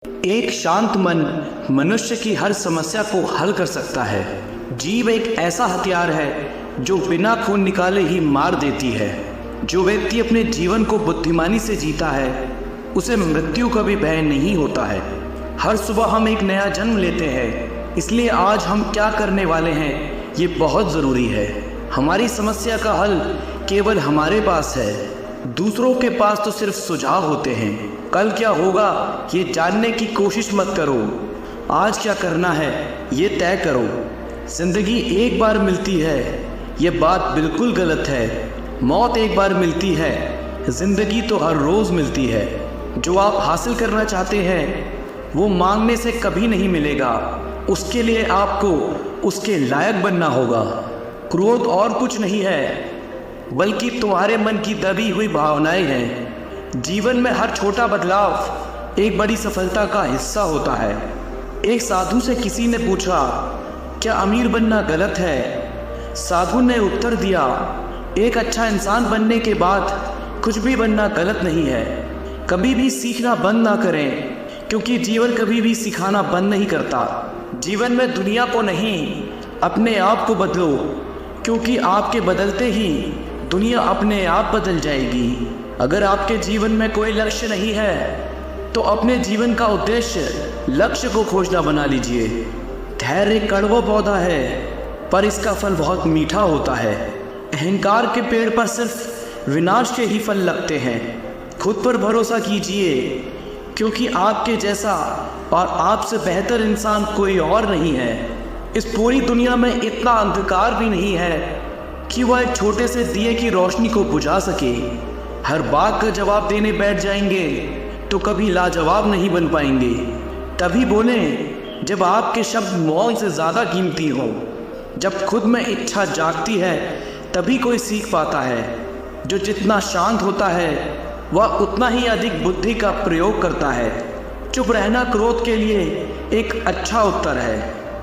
एक शांत मन मनुष्य की हर समस्या को हल कर सकता है। जीव एक ऐसा हथियार है जो बिना खून निकाले ही मार देती है। जो व्यक्ति अपने जीवन को बुद्धिमानी से जीता है उसे मृत्यु का भी भय नहीं होता है। हर सुबह हम एक नया जन्म लेते हैं, इसलिए आज हम क्या करने वाले हैं ये बहुत ज़रूरी है। हमारी समस्या का हल केवल हमारे पास है, दूसरों के पास तो सिर्फ सुझाव होते हैं। कल क्या होगा ये जानने की कोशिश मत करो, आज क्या करना है ये तय करो। जिंदगी एक बार मिलती है ये बात बिल्कुल गलत है। मौत एक बार मिलती है, जिंदगी तो हर रोज़ मिलती है। जो आप हासिल करना चाहते हैं वो मांगने से कभी नहीं मिलेगा, उसके लिए आपको उसके लायक बनना होगा। क्रोध और कुछ नहीं है बल्कि तुम्हारे मन की दबी हुई भावनाएं हैं। जीवन में हर छोटा बदलाव एक बड़ी सफलता का हिस्सा होता है। एक साधु से किसी ने पूछा, क्या अमीर बनना गलत है? साधु ने उत्तर दिया, एक अच्छा इंसान बनने के बाद कुछ भी बनना गलत नहीं है। कभी भी सीखना बंद ना करें, क्योंकि जीवन कभी भी सिखाना बंद नहीं करता। जीवन में दुनिया को नहीं, अपने आप को बदलो, क्योंकि आपके बदलते ही दुनिया अपने आप बदल जाएगी। अगर आपके जीवन में कोई लक्ष्य नहीं है तो अपने जीवन का उद्देश्य लक्ष्य को खोजना बना लीजिए। धैर्य कड़वा पौधा है पर इसका फल बहुत मीठा होता है। अहंकार के पेड़ पर सिर्फ विनाश के ही फल लगते हैं। खुद पर भरोसा कीजिए, क्योंकि आपके जैसा और आपसे बेहतर इंसान कोई और नहीं है। इस पूरी दुनिया में इतना अंधकार भी नहीं है कि वह एक छोटे से दिए की रोशनी को बुझा सके। हर बात का जवाब देने बैठ जाएंगे तो कभी लाजवाब नहीं बन पाएंगे। तभी बोलें जब आपके शब्द मौन से ज़्यादा कीमती हो। जब खुद में इच्छा जागती है तभी कोई सीख पाता है। जो जितना शांत होता है वह उतना ही अधिक बुद्धि का प्रयोग करता है। चुप रहना क्रोध के लिए एक अच्छा उत्तर है।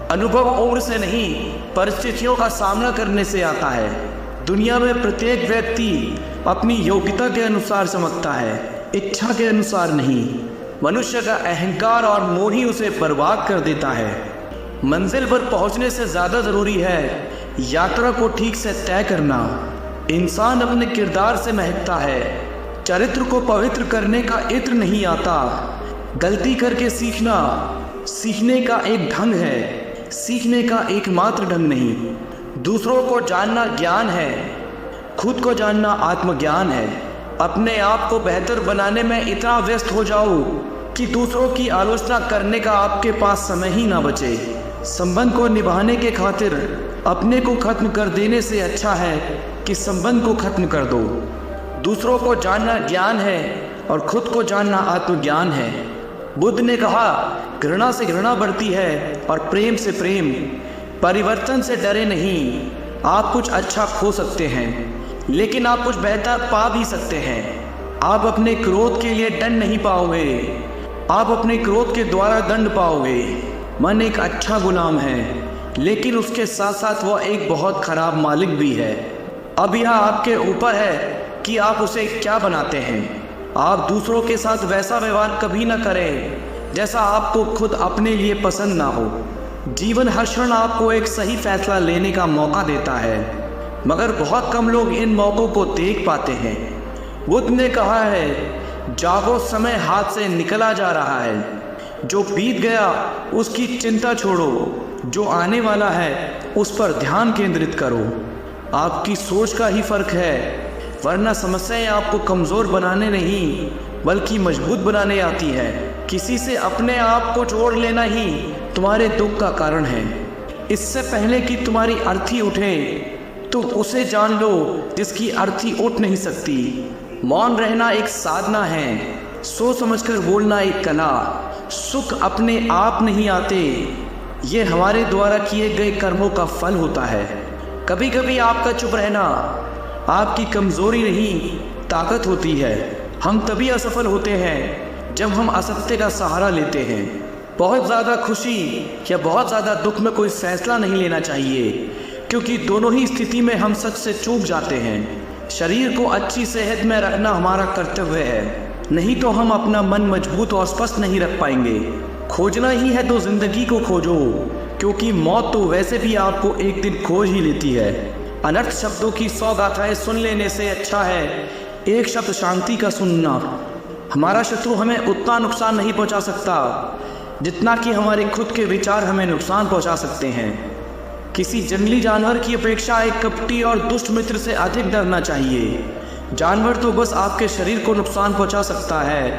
अनुभव उम्र से नहीं, परिस्थितियों का सामना करने से आता है। दुनिया में प्रत्येक व्यक्ति अपनी योग्यता के अनुसार चमकता है, इच्छा के अनुसार नहीं। मनुष्य का अहंकार और मोह ही उसे बर्बाद कर देता है। मंजिल पर पहुंचने से ज़्यादा ज़रूरी है यात्रा को ठीक से तय करना। इंसान अपने किरदार से महकता है, चरित्र को पवित्र करने का इत्र नहीं आता। गलती करके सीखना सीखने का एक ढंग है, सीखने का एकमात्र ढंग नहीं। दूसरों को जानना ज्ञान है, खुद को जानना आत्मज्ञान है। अपने आप को बेहतर बनाने में इतना व्यस्त हो जाओ कि दूसरों की आलोचना करने का आपके पास समय ही ना बचे। संबंध को निभाने के खातिर अपने को खत्म कर देने से अच्छा है कि संबंध को खत्म कर दो। दूसरों को जानना ज्ञान है और खुद को जानना आत्मज्ञान है। बुद्ध ने कहा, घृणा से घृणा बढ़ती है और प्रेम से प्रेम। परिवर्तन से डरे नहीं। आप कुछ अच्छा खो सकते हैं लेकिन आप कुछ बेहतर पा भी सकते हैं। आप अपने क्रोध के लिए दंड नहीं पाओगे, आप अपने क्रोध के द्वारा दंड पाओगे। मन एक अच्छा गुलाम है लेकिन उसके साथ साथ वह एक बहुत खराब मालिक भी है। अब यह आपके ऊपर है कि आप उसे क्या बनाते हैं। आप दूसरों के साथ वैसा व्यवहार कभी ना करें जैसा आपको खुद अपने लिए पसंद ना हो। जीवन हर क्षण आपको एक सही फैसला लेने का मौका देता है, मगर बहुत कम लोग इन मौक़ों को देख पाते हैं। बुद्ध ने कहा है, जागो, समय हाथ से निकला जा रहा है। जो बीत गया उसकी चिंता छोड़ो, जो आने वाला है उस पर ध्यान केंद्रित करो। आपकी सोच का ही फर्क है, वरना समस्याएं आपको कमज़ोर बनाने नहीं बल्कि मजबूत बनाने आती है। किसी से अपने आप को जोड़ लेना ही तुम्हारे दुख का कारण है। इससे पहले कि तुम्हारी अर्थी उठे तुम उसे जान लो जिसकी अर्थी उठ नहीं सकती। मौन रहना एक साधना है, सोच समझकर बोलना एक कला। सुख अपने आप नहीं आते, ये हमारे द्वारा किए गए कर्मों का फल होता है। कभी कभी आपका चुप रहना आपकी कमज़ोरी नहीं ताकत होती है। हम तभी असफल होते हैं जब हम असत्य का सहारा लेते हैं। बहुत ज़्यादा खुशी या बहुत ज़्यादा दुख में कोई फैसला नहीं लेना चाहिए, क्योंकि दोनों ही स्थिति में हम सच से चूक जाते हैं। शरीर को अच्छी सेहत में रखना हमारा कर्तव्य है। नहीं तो हम अपना मन मजबूत और स्पष्ट नहीं रख पाएंगे। खोजना ही है तो जिंदगी को खोजो, क्योंकि मौत तो वैसे भी आपको एक दिन खोज ही लेती है। अनर्थ शब्दों की 100 गाथाएं सुन लेने से अच्छा है एक शब्द शांति का सुनना। हमारा शत्रु हमें उतना नुकसान नहीं पहुंचा सकता जितना कि हमारे खुद के विचार हमें नुकसान पहुंचा सकते हैं। किसी जंगली जानवर की अपेक्षा एक कपटी और दुष्ट मित्र से अधिक डरना चाहिए। जानवर तो बस आपके शरीर को नुकसान पहुंचा सकता है,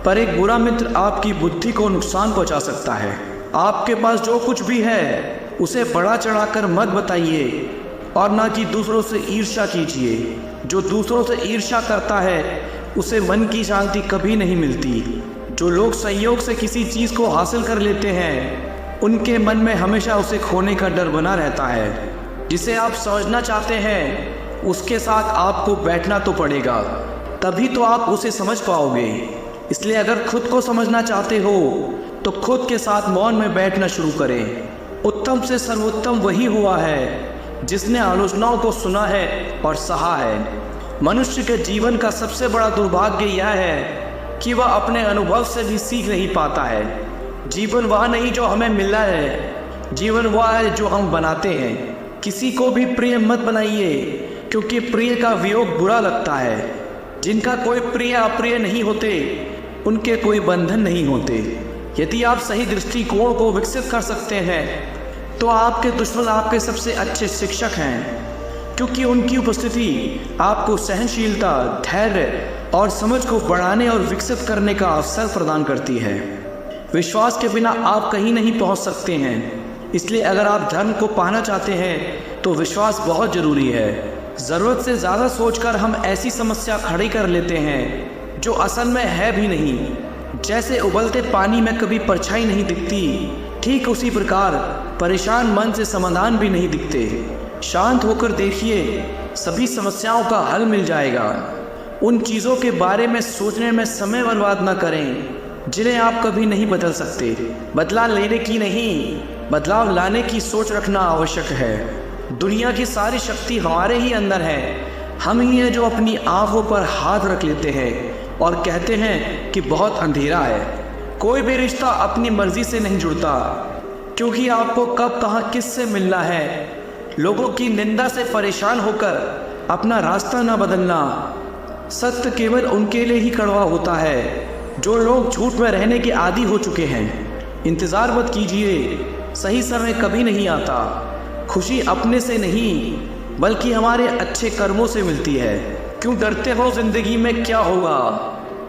पर एक बुरा मित्र आपकी बुद्धि को नुकसान पहुंचा सकता है। आपके पास जो कुछ भी है उसे बढ़ा चढ़ाकर मत बताइए और ना कि दूसरों से ईर्ष्या कीजिए। जो दूसरों से ईर्ष्या करता है उसे मन की शांति कभी नहीं मिलती। जो लोग संयोग से किसी चीज़ को हासिल कर लेते हैं उनके मन में हमेशा उसे खोने का डर बना रहता है। जिसे आप समझना चाहते हैं उसके साथ आपको बैठना तो पड़ेगा, तभी तो आप उसे समझ पाओगे। इसलिए अगर खुद को समझना चाहते हो तो खुद के साथ मौन में बैठना शुरू करें। उत्तम से सर्वोत्तम वही हुआ है जिसने आलोचनाओं को सुना है और सहा है। मनुष्य के जीवन का सबसे बड़ा दुर्भाग्य यह है कि वह अपने अनुभव से भी सीख नहीं पाता है। जीवन वह नहीं जो हमें मिला है, जीवन वह है जो हम बनाते हैं। किसी को भी प्रिय मत बनाइए, क्योंकि प्रिय का वियोग बुरा लगता है। जिनका कोई प्रिय अप्रिय नहीं होते उनके कोई बंधन नहीं होते। यदि आप सही दृष्टिकोण को विकसित कर सकते हैं तो आपके दुश्मन आपके सबसे अच्छे शिक्षक हैं, क्योंकि उनकी उपस्थिति आपको सहनशीलता, धैर्य और समझ को बढ़ाने और विकसित करने का अवसर प्रदान करती है। विश्वास के बिना आप कहीं नहीं पहुंच सकते हैं। इसलिए अगर आप धर्म को पाना चाहते हैं तो विश्वास बहुत ज़रूरी है। ज़रूरत से ज़्यादा सोचकर हम ऐसी समस्या खड़ी कर लेते हैं जो असल में है भी नहीं। जैसे उबलते पानी में कभी परछाई नहीं दिखती, ठीक उसी प्रकार परेशान मन से समाधान भी नहीं दिखते। शांत होकर देखिए, सभी समस्याओं का हल मिल जाएगा। उन चीज़ों के बारे में सोचने में समय बर्बाद न करें जिन्हें आप कभी नहीं बदल सकते। बदलाव लेने की नहीं, बदलाव लाने की सोच रखना आवश्यक है। दुनिया की सारी शक्ति हमारे ही अंदर है। हम ही हैं जो अपनी आंखों पर हाथ रख लेते हैं और कहते हैं कि बहुत अंधेरा है। कोई भी रिश्ता अपनी मर्जी से नहीं जुड़ता, क्योंकि आपको कब कहाँ किससे मिलना है। लोगों की निंदा से परेशान होकर अपना रास्ता न बदलना। सत्य केवल उनके लिए ही कड़वा होता है जो लोग झूठ में रहने के आदी हो चुके हैं। इंतज़ार मत कीजिए, सही समय कभी नहीं आता। खुशी अपने से नहीं बल्कि हमारे अच्छे कर्मों से मिलती है। क्यों डरते हो? जिंदगी में क्या होगा?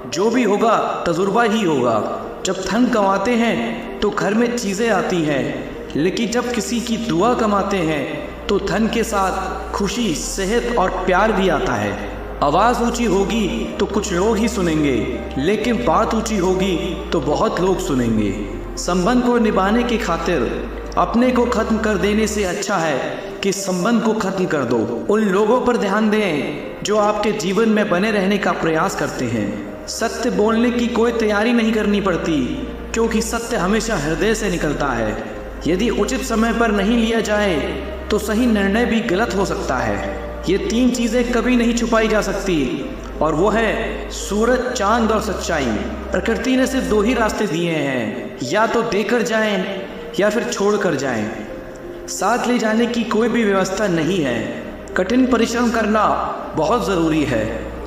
जो भी होगा तजुर्बा ही होगा। जब धन कमाते हैं तो घर में चीज़ें आती हैं, लेकिन जब किसी की दुआ कमाते हैं तो धन के साथ खुशी, सेहत और प्यार भी आता है। आवाज़ ऊंची होगी तो कुछ लोग ही सुनेंगे, लेकिन बात ऊंची होगी तो बहुत लोग सुनेंगे। संबंध को निभाने की खातिर अपने को खत्म कर देने से अच्छा है कि संबंध को खत्म कर दो। उन लोगों पर ध्यान दें जो आपके जीवन में बने रहने का प्रयास करते हैं। सत्य बोलने की कोई तैयारी नहीं करनी पड़ती, क्योंकि सत्य हमेशा हृदय से निकलता है। यदि उचित समय पर नहीं लिया जाए तो सही निर्णय भी गलत हो सकता है। ये 3 चीज़ें कभी नहीं छुपाई जा सकती, और वो है सूरज, चांद और सच्चाई। प्रकृति ने सिर्फ 2 ही रास्ते दिए हैं, या तो देकर जाएं या फिर छोड़ कर जाएं। साथ ले जाने की कोई भी व्यवस्था नहीं है। कठिन परिश्रम करना बहुत ज़रूरी है,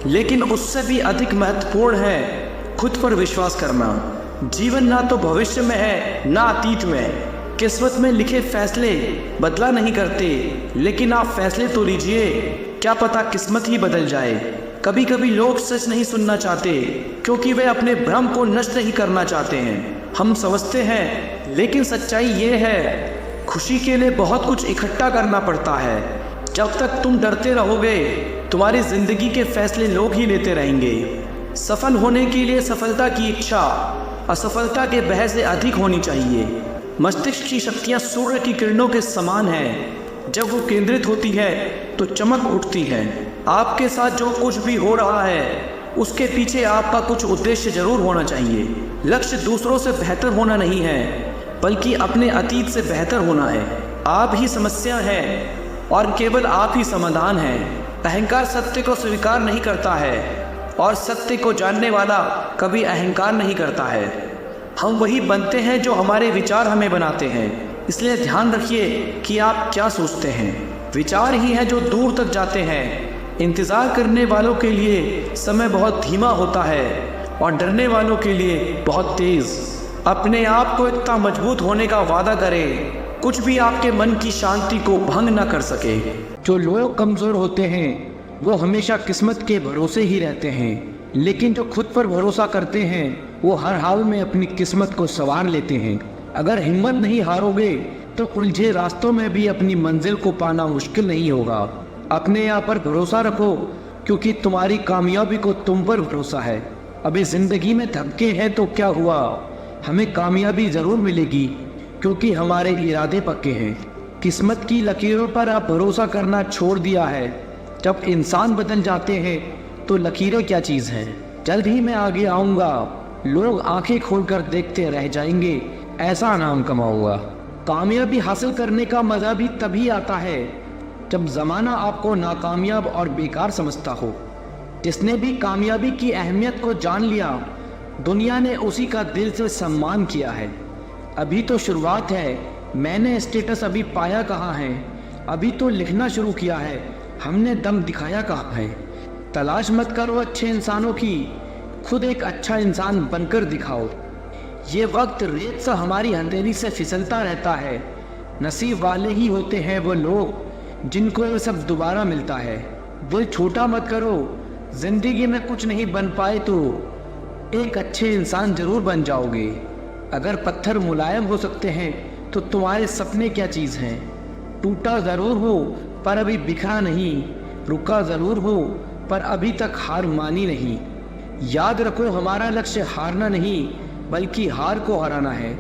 लेकिन उससे भी अधिक महत्वपूर्ण है खुद पर विश्वास करना। जीवन ना तो भविष्य में है ना अतीत में। किस्मत में लिखे फैसले बदला नहीं करते, लेकिन आप फैसले तो लीजिए, क्या पता किस्मत ही बदल जाए। कभी कभी लोग सच नहीं सुनना चाहते, क्योंकि वे अपने भ्रम को नष्ट नहीं करना चाहते हैं। हम समझते हैं, लेकिन सच्चाई ये है, खुशी के लिए बहुत कुछ इकट्ठा करना पड़ता है। जब तक तुम डरते रहोगे, तुम्हारी जिंदगी के फैसले लोग ही लेते रहेंगे। सफल होने के लिए सफलता की इच्छा असफलता के भय से अधिक होनी चाहिए। मस्तिष्क की शक्तियाँ सूर्य की किरणों के समान हैं। जब वो केंद्रित होती है तो चमक उठती है। आपके साथ जो कुछ भी हो रहा है उसके पीछे आपका कुछ उद्देश्य जरूर होना चाहिए। लक्ष्य दूसरों से बेहतर होना नहीं है, बल्कि अपने अतीत से बेहतर होना है। आप ही समस्या है और केवल आप ही समाधान हैं। अहंकार सत्य को स्वीकार नहीं करता है, और सत्य को जानने वाला कभी अहंकार नहीं करता है। हम वही बनते हैं जो हमारे विचार हमें बनाते हैं। इसलिए ध्यान रखिए कि आप क्या सोचते हैं। विचार ही हैं जो दूर तक जाते हैं। इंतज़ार करने वालों के लिए समय बहुत धीमा होता है और डरने वालों के लिए बहुत तेज़। अपने आप को इतना मजबूत होने का वादा करें, कुछ भी आपके मन की शांति को भंग ना कर सके। जो लोग कमज़ोर होते हैं वो हमेशा किस्मत के भरोसे ही रहते हैं, लेकिन जो खुद पर भरोसा करते हैं वो हर हाल में अपनी किस्मत को संवार लेते हैं। अगर हिम्मत नहीं हारोगे तो उलझे रास्तों में भी अपनी मंजिल को पाना मुश्किल नहीं होगा। अपने आप पर भरोसा रखो, क्योंकि तुम्हारी कामयाबी को तुम पर भरोसा है। अभी ज़िंदगी में धक्के हैं तो क्या हुआ, हमें कामयाबी ज़रूर मिलेगी, क्योंकि हमारे इरादे पक्के हैं। किस्मत की लकीरों पर आप भरोसा करना छोड़ दिया है। जब इंसान बदल जाते हैं तो लकीरें क्या चीज़ हैं। जल्द ही मैं आगे आऊँगा, लोग आंखें खोलकर देखते रह जाएंगे, ऐसा नाम कमाऊंगा। कामयाबी हासिल करने का मज़ा भी तभी आता है जब ज़माना आपको नाकामयाब और बेकार समझता हो। जिसने भी कामयाबी की अहमियत को जान लिया, दुनिया ने उसी का दिल से सम्मान किया है। अभी तो शुरुआत है, मैंने स्टेटस अभी पाया कहाँ है, अभी तो लिखना शुरू किया है, हमने दम दिखाया कहाँ है। तलाश मत करो अच्छे इंसानों की, खुद एक अच्छा इंसान बनकर दिखाओ। ये वक्त रेत सा हमारी हथेली से फिसलता रहता है। नसीब वाले ही होते हैं वो लोग जिनको ये सब दोबारा मिलता है। वो छोटा मत करो, जिंदगी में कुछ नहीं बन पाए तो एक अच्छे इंसान जरूर बन जाओगे। अगर पत्थर मुलायम हो सकते हैं तो तुम्हारे सपने क्या चीज़ हैं। टूटा ज़रूर हो पर अभी बिखरा नहीं, रुका ज़रूर हो पर अभी तक हार मानी नहीं। याद रखो, हमारा लक्ष्य हारना नहीं बल्कि हार को हराना है।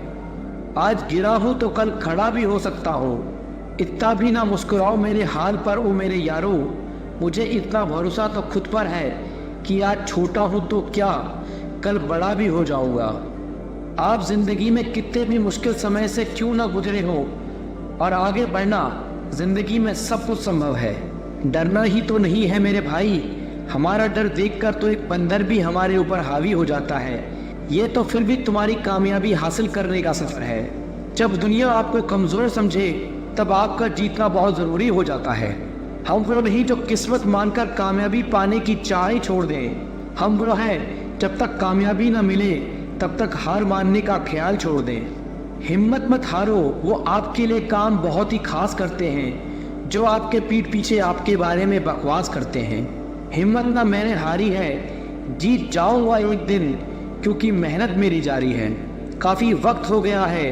आज गिरा हूँ तो कल खड़ा भी हो सकता हूँ। इतना भी ना मुस्कुराओ मेरे हाल पर ओ मेरे यारो। मुझे इतना भरोसा तो खुद पर है कि आज छोटा हूँ तो क्या, कल बड़ा भी हो जाऊँगा। आप ज़िंदगी में कितने भी मुश्किल समय से क्यों ना गुजरे हो, और आगे बढ़ना ज़िंदगी में सब कुछ संभव है। डरना ही तो नहीं है मेरे भाई। हमारा डर देखकर तो एक बंदर भी हमारे ऊपर हावी हो जाता है। ये तो फिर भी तुम्हारी कामयाबी हासिल करने का सफ़र है। जब दुनिया आपको कमज़ोर समझे तब आपका जीतना बहुत ज़रूरी हो जाता है। हम वो नहीं जो किस्मत मानकर कामयाबी पाने की चाह ही छोड़ दें। हम वो हैं जब तक कामयाबी ना मिले तब तक हार मानने का ख्याल छोड़ दें। हिम्मत मत हारो, वो आपके लिए काम बहुत ही खास करते हैं जो आपके पीठ पीछे आपके बारे में बकवास करते हैं। हिम्मत ना मैंने हारी है, जीत जाऊंगा एक दिन, क्योंकि मेहनत मेरी जारी है। काफ़ी वक्त हो गया है,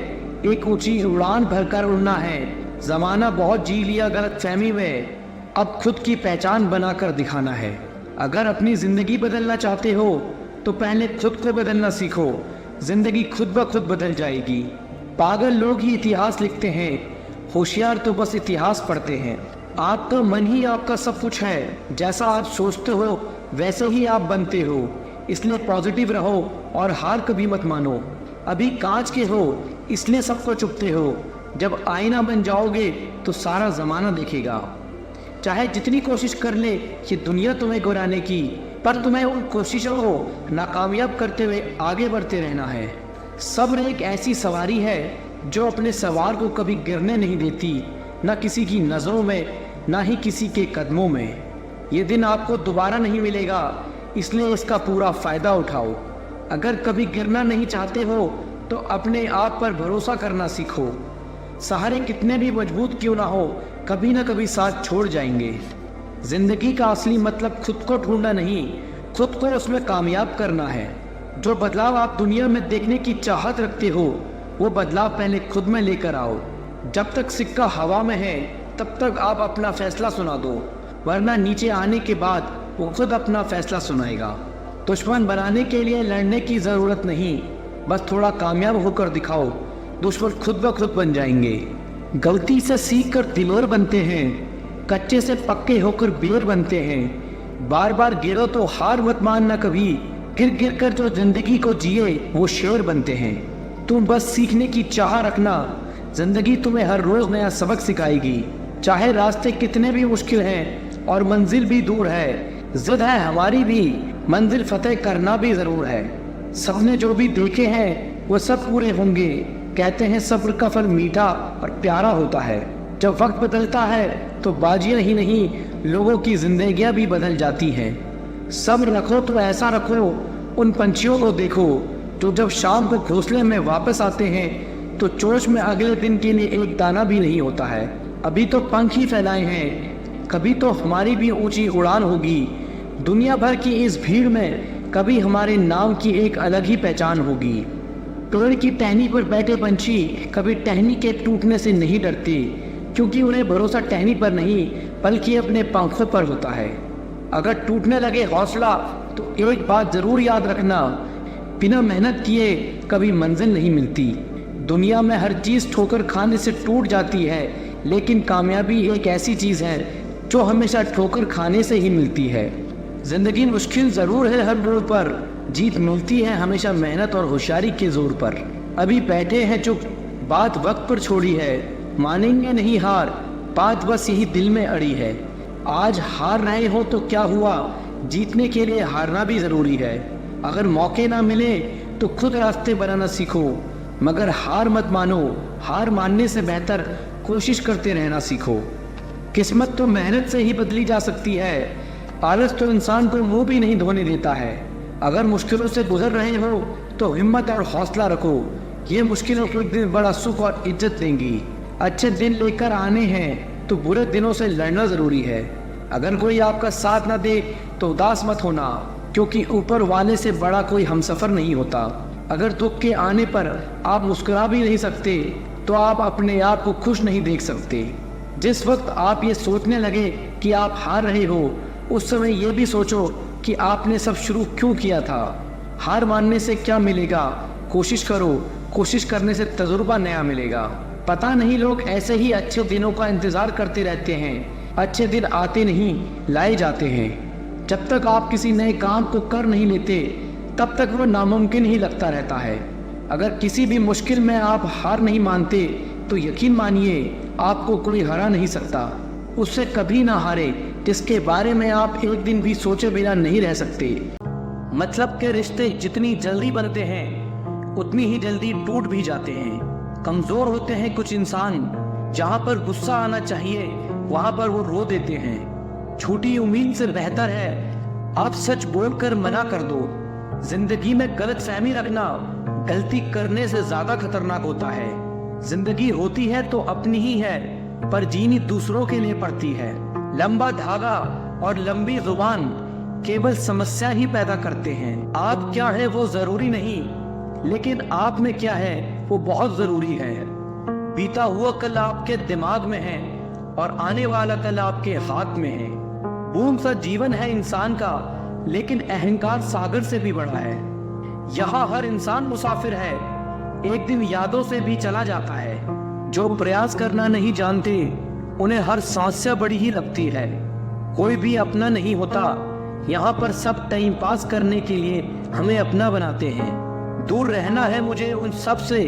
एक ऊंची उड़ान भरकर उड़ना है। ज़माना बहुत जी लिया गलतफहमी में, अब खुद की पहचान बनाकर दिखाना है। अगर अपनी ज़िंदगी बदलना चाहते हो तो पहले खुद को बदलना सीखो, ज़िंदगी खुद ब खुद बदल जाएगी। पागल लोग ही इतिहास लिखते हैं, होशियार तो बस इतिहास पढ़ते हैं। आपका मन ही आपका सब कुछ है, जैसा आप सोचते हो वैसे ही आप बनते हो। इसलिए पॉजिटिव रहो और हार कभी मत मानो। अभी कांच के हो इसलिए सबको चुपते हो, जब आईना बन जाओगे तो सारा ज़माना देखेगा। चाहे जितनी कोशिश कर ले ये दुनिया तुम्हें गिराने की, पर तुम्हें उन कोशिशों को नाकामयाब करते हुए आगे बढ़ते रहना है। सब्र एक ऐसी सवारी है जो अपने सवार को कभी गिरने नहीं देती, ना किसी की नज़रों में ना ही किसी के कदमों में। ये दिन आपको दोबारा नहीं मिलेगा, इसलिए इसका पूरा फ़ायदा उठाओ। अगर कभी गिरना नहीं चाहते हो तो अपने आप पर भरोसा करना सीखो। सहारे कितने भी मजबूत क्यों ना हो, कभी ना कभी साथ छोड़ जाएंगे। ज़िंदगी का असली मतलब खुद को ढूंढना नहीं, खुद को उसमें कामयाब करना है। जो बदलाव आप दुनिया में देखने की चाहत रखते हो वो बदलाव पहले खुद में लेकर आओ। जब तक सिक्का हवा में है तब तक आप अपना फैसला सुना दो, वरना नीचे आने के बाद वो खुद अपना फैसला सुनाएगा। दुश्मन बनाने के लिए लड़ने की ज़रूरत नहीं, बस थोड़ा कामयाब होकर दिखाओ, दुश्मन खुद ब खुद बन जाएंगे। गलती से सीख कर दिलोर बनते हैं, कच्चे से पक्के होकर बेर बनते हैं। बार बार गिरो तो हार मत मानना कभी, गिर गिर कर जो जिंदगी को जिए वो शेर बनते हैं। तुम बस सीखने की चाह रखना, जिंदगी तुम्हें हर रोज़ नया सबक सिखाएगी। चाहे रास्ते कितने भी मुश्किल हैं और मंजिल भी दूर है, जिद है हमारी भी मंजिल फतेह करना भी ज़रूर है। सपने जो भी देखे हैं वो सब पूरे होंगे। कहते हैं सब्र का फल मीठा और प्यारा होता है। जब वक्त बदलता है तो बाजियाँ ही नहीं, लोगों की जिंदगियाँ भी बदल जाती हैं। सब्र रखो तो ऐसा रखो, उन पंछियों को देखो जो जब शाम को घोंसले में वापस आते हैं तो चोंच में अगले दिन के लिए एक दाना भी नहीं होता है। अभी तो पंख ही फैलाए हैं, कभी तो हमारी भी ऊंची उड़ान होगी। दुनिया भर की इस भीड़ में कभी हमारे नाम की एक अलग ही पहचान होगी। पेड़ की टहनी पर बैठे पंछी कभी टहनी के टूटने से नहीं डरते, क्योंकि उन्हें भरोसा टहनी पर नहीं बल्कि अपने पंखों पर होता है। अगर टूटने लगे हौसला तो एक बात ज़रूर याद रखना, बिना मेहनत किए कभी मंजिल नहीं मिलती। दुनिया में हर चीज़ ठोकर खाने से टूट जाती है, लेकिन कामयाबी एक ऐसी चीज़ है जो हमेशा ठोकर खाने से ही मिलती है। ज़िंदगी मुश्किल ज़रूर है हर मोड़ पर, जीत मिलती है हमेशा मेहनत और होशियारी के जोर पर। अभी बैठे हैं चुप, बात वक्त पर छोड़ी है, मानेंगे नहीं हार, बात बस यही दिल में अड़ी है। आज हार रहे हो तो क्या हुआ, जीतने के लिए हारना भी ज़रूरी है। अगर मौके ना मिले तो खुद रास्ते बनाना सीखो, मगर हार मत मानो, हार मानने से बेहतर कोशिश करते रहना सीखो। किस्मत तो मेहनत से ही बदली जा सकती है, आलस तो इंसान को मुंह भी नहीं धोने देता है। अगर मुश्किलों से गुजर रहे हो तो हिम्मत और हौसला रखो, ये मुश्किलों को एक दिन बड़ा सुख और इज्जत देंगी। अच्छे दिन लेकर आने हैं तो बुरे दिनों से लड़ना ज़रूरी है। अगर कोई आपका साथ ना दे तो उदास मत होना, क्योंकि ऊपर वाले से बड़ा कोई हमसफ़र नहीं होता। अगर दुख के आने पर आप मुस्कुरा भी नहीं सकते तो आप अपने आप को खुश नहीं देख सकते। जिस वक्त आप ये सोचने लगे कि आप हार रहे हो, उस समय ये भी सोचो कि आपने सब शुरू क्यों किया था। हार मानने से क्या मिलेगा, कोशिश करो, कोशिश करने से तजुर्बा नया मिलेगा। पता नहीं लोग ऐसे ही अच्छे दिनों का इंतज़ार करते रहते हैं, अच्छे दिन आते नहीं लाए जाते हैं। जब तक आप किसी नए काम को कर नहीं लेते तब तक वो नामुमकिन ही लगता रहता है। अगर किसी भी मुश्किल में आप हार नहीं मानते तो यकीन मानिए आपको कोई हरा नहीं सकता। उससे कभी ना हारे जिसके बारे में आप एक दिन भी सोचे बिना नहीं रह सकते। मतलब के रिश्ते जितनी जल्दी बनते हैं उतनी ही जल्दी टूट भी जाते हैं। कमज़ोर होते हैं कुछ इंसान, जहाँ पर गुस्सा आना चाहिए वहाँ पर वो रो देते हैं। झूठी उम्मीद से बेहतर है आप सच बोलकर मना कर दो। जिंदगी में गलत फहमी रखना गलती करने से ज्यादा खतरनाक होता है। जिंदगी होती है तो अपनी ही है, पर जीनी दूसरों के लिए पड़ती है। लंबा धागा और लंबी जुबान केवल समस्या ही पैदा करते हैं। आप क्या है वो जरूरी नहीं, लेकिन आप में क्या है वो बहुत जरूरी है। बीता हुआ कल आपके दिमाग में है और आने वाला कल आपके हाथ में है। बूंद सा जीवन है इंसान का, लेकिन अहंकार सागर से भी बड़ा है। यहाँ हर इंसान मुसाफिर है, एक दिन यादों से भी चला जाता है। जो प्रयास करना नहीं जानते उन्हें हर समस्या बड़ी ही लगती है। कोई भी अपना नहीं होता, यहाँ पर सब टाइम पास करने के लिए हमें अपना बनाते हैं। दूर रहना है मुझे उन सब से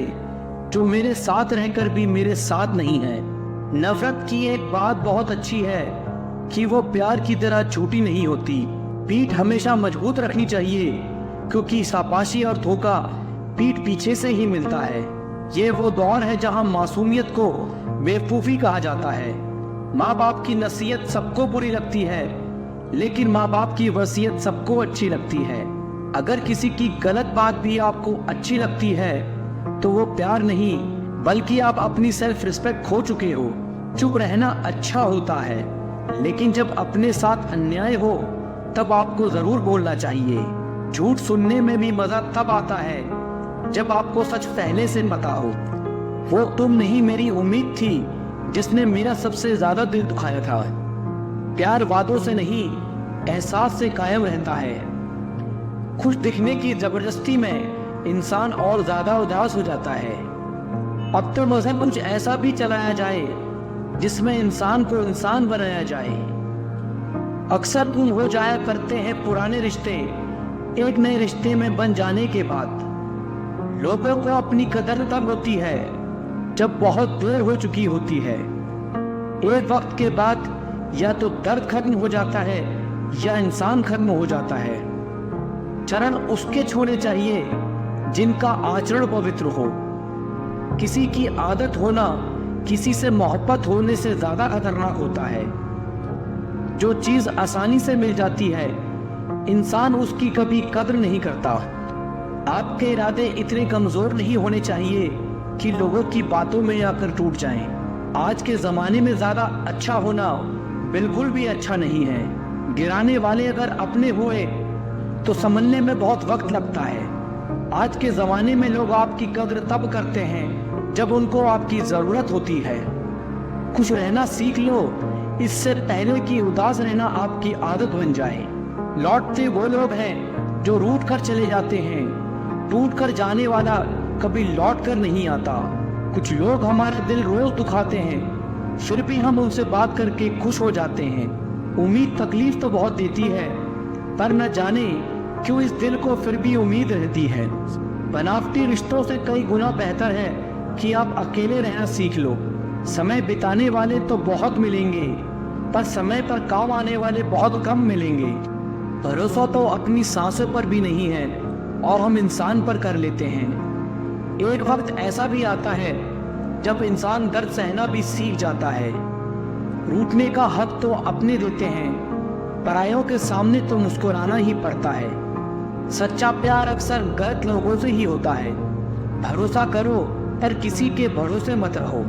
जो मेरे साथ रहकर भी मेरे साथ नहीं है। नफरत की एक बात बहुत अच्छी है कि वो प्यार की तरह झूठी नहीं होती। पीठ हमेशा मजबूत रखनी चाहिए, क्योंकि शाबाशी और धोखा पीठ पीछे से ही मिलता है। ये वो दौर है जहां मासूमियत को बेवकूफ़ी कहा जाता है। माँ बाप की नसीहत सबको बुरी लगती है, लेकिन माँ बाप की वसीयत सबको अच्छी लगती है। अगर किसी की गलत बात भी आपको अच्छी लगती है तो वो प्यार नहीं, बल्कि आप अपनी सेल्फ रिस्पेक्ट खो चुके हो। चुप रहना अच्छा होता है, लेकिन जब अपने साथ अन्याय हो तब आपको जरूर बोलना चाहिए। झूठ सुनने में भी मजा तब आता है जब आपको सच पहले से पता हो। वो तुम नहीं मेरी उम्मीद थी जिसने मेरा सबसे ज्यादा दिल दुखाया था। प्यार वादों से नहीं एहसास से कायम रहता है। खुश दिखने की जबरदस्ती में इंसान और ज्यादा उदास हो जाता है। अब तो मजहब कुछ ऐसा भी चलाया जाए जिसमें इंसान को इंसान बनाया जाए। अक्सर गुम हो जाया करते हैं पुराने रिश्ते एक नए रिश्ते में बन जाने के बाद। लोगों को अपनी कदर तब होती है जब बहुत देर हो चुकी होती है। एक वक्त के बाद या तो दर्द खत्म हो जाता है या इंसान खत्म हो जाता है। चरण उसके छूने चाहिए जिनका आचरण पवित्र हो। किसी की आदत होना किसी से मोहब्बत होने से ज्यादा खतरनाक होता है। जो चीज आसानी से मिल जाती है इंसान उसकी कभी कद्र नहीं करता। आपके इरादे इतने कमजोर नहीं होने चाहिए कि लोगों की बातों में आकर टूट जाएं। आज के जमाने में ज्यादा अच्छा होना बिल्कुल भी अच्छा नहीं है। गिराने वाले अगर अपने हुए तो संभलने में बहुत वक्त लगता है। आज के जमाने में लोग आपकी कद्र तब करते हैं जब उनको आपकी जरूरत होती है। खुश रहना सीख लो इससे पहले कि उदास रहना आपकी आदत बन जाए। लौटते वो लोग हैं जो रूठ कर चले जाते हैं। टूट कर जाने वाला कभी लौट कर नहीं आता। कुछ लोग हमारा दिल रोज दुखाते हैं फिर भी हम उनसे बात करके खुश हो जाते हैं। उम्मीद तकलीफ तो बहुत देती है पर न जाने क्यों इस दिल को फिर भी उम्मीद रहती है। बनावटी रिश्तों से कई गुना बेहतर है कि आप अकेले रहना सीख लो। समय बिताने वाले तो बहुत मिलेंगे पर समय पर काम आने वाले बहुत कम मिलेंगे। भरोसा तो अपनी सांसों पर भी नहीं है और हम इंसान पर कर लेते हैं। एक वक्त ऐसा भी आता है जब इंसान दर्द सहना भी सीख जाता है। रूठने का हक तो अपने देते हैं, परायों के सामने तो मुस्कुराना ही पड़ता है। सच्चा प्यार अक्सर गलत लोगों से ही होता है। भरोसा करो पर किसी के भरोसे मत रहो।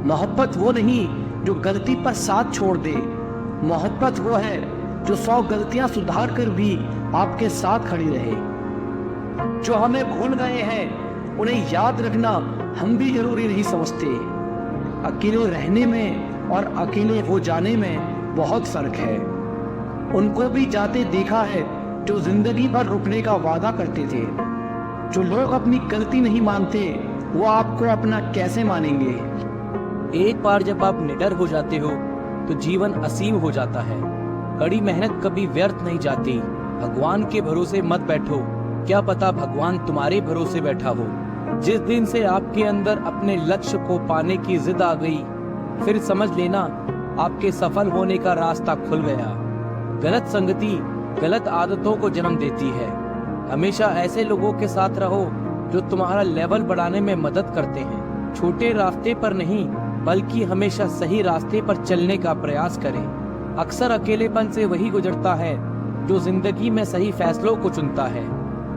मोहब्बत वो नहीं जो गलती पर साथ छोड़ दे। मोहब्बत वो है जो 100 गलतियां सुधार कर भी आपके साथ खड़ी रहे। जो हमें भूल गए हैं उन्हें याद रखना हम भी जरूरी नहीं समझते। अकेले रहने में और अकेले हो जाने में बहुत फर्क है। उनको भी जाते देखा है जो जिंदगी भर रुकने का वादा करते थे। जो लोग अपनी गलती नहीं मानते वो आपको अपना कैसे मानेंगे। एक बार जब आप निडर हो जाते हो तो जीवन असीम हो जाता है। कड़ी मेहनत कभी व्यर्थ नहीं जाती। भगवान के भरोसे मत बैठो, क्या पता भगवान तुम्हारे भरोसे बैठा हो। जिस दिन से आपके अंदर अपने लक्ष्य को पाने की जिद आ गई फिर समझ लेना आपके सफल होने का रास्ता खुल गया। गलत संगति गलत आदतों को जन्म देती है। हमेशा ऐसे लोगों के साथ रहो जो तुम्हारा लेवल बढ़ाने में मदद करते हैं। छोटे रास्ते पर नहीं बल्कि हमेशा सही रास्ते पर चलने का प्रयास करें। अक्सर अकेलेपन से वही गुजरता है जो जिंदगी में सही फैसलों को चुनता है।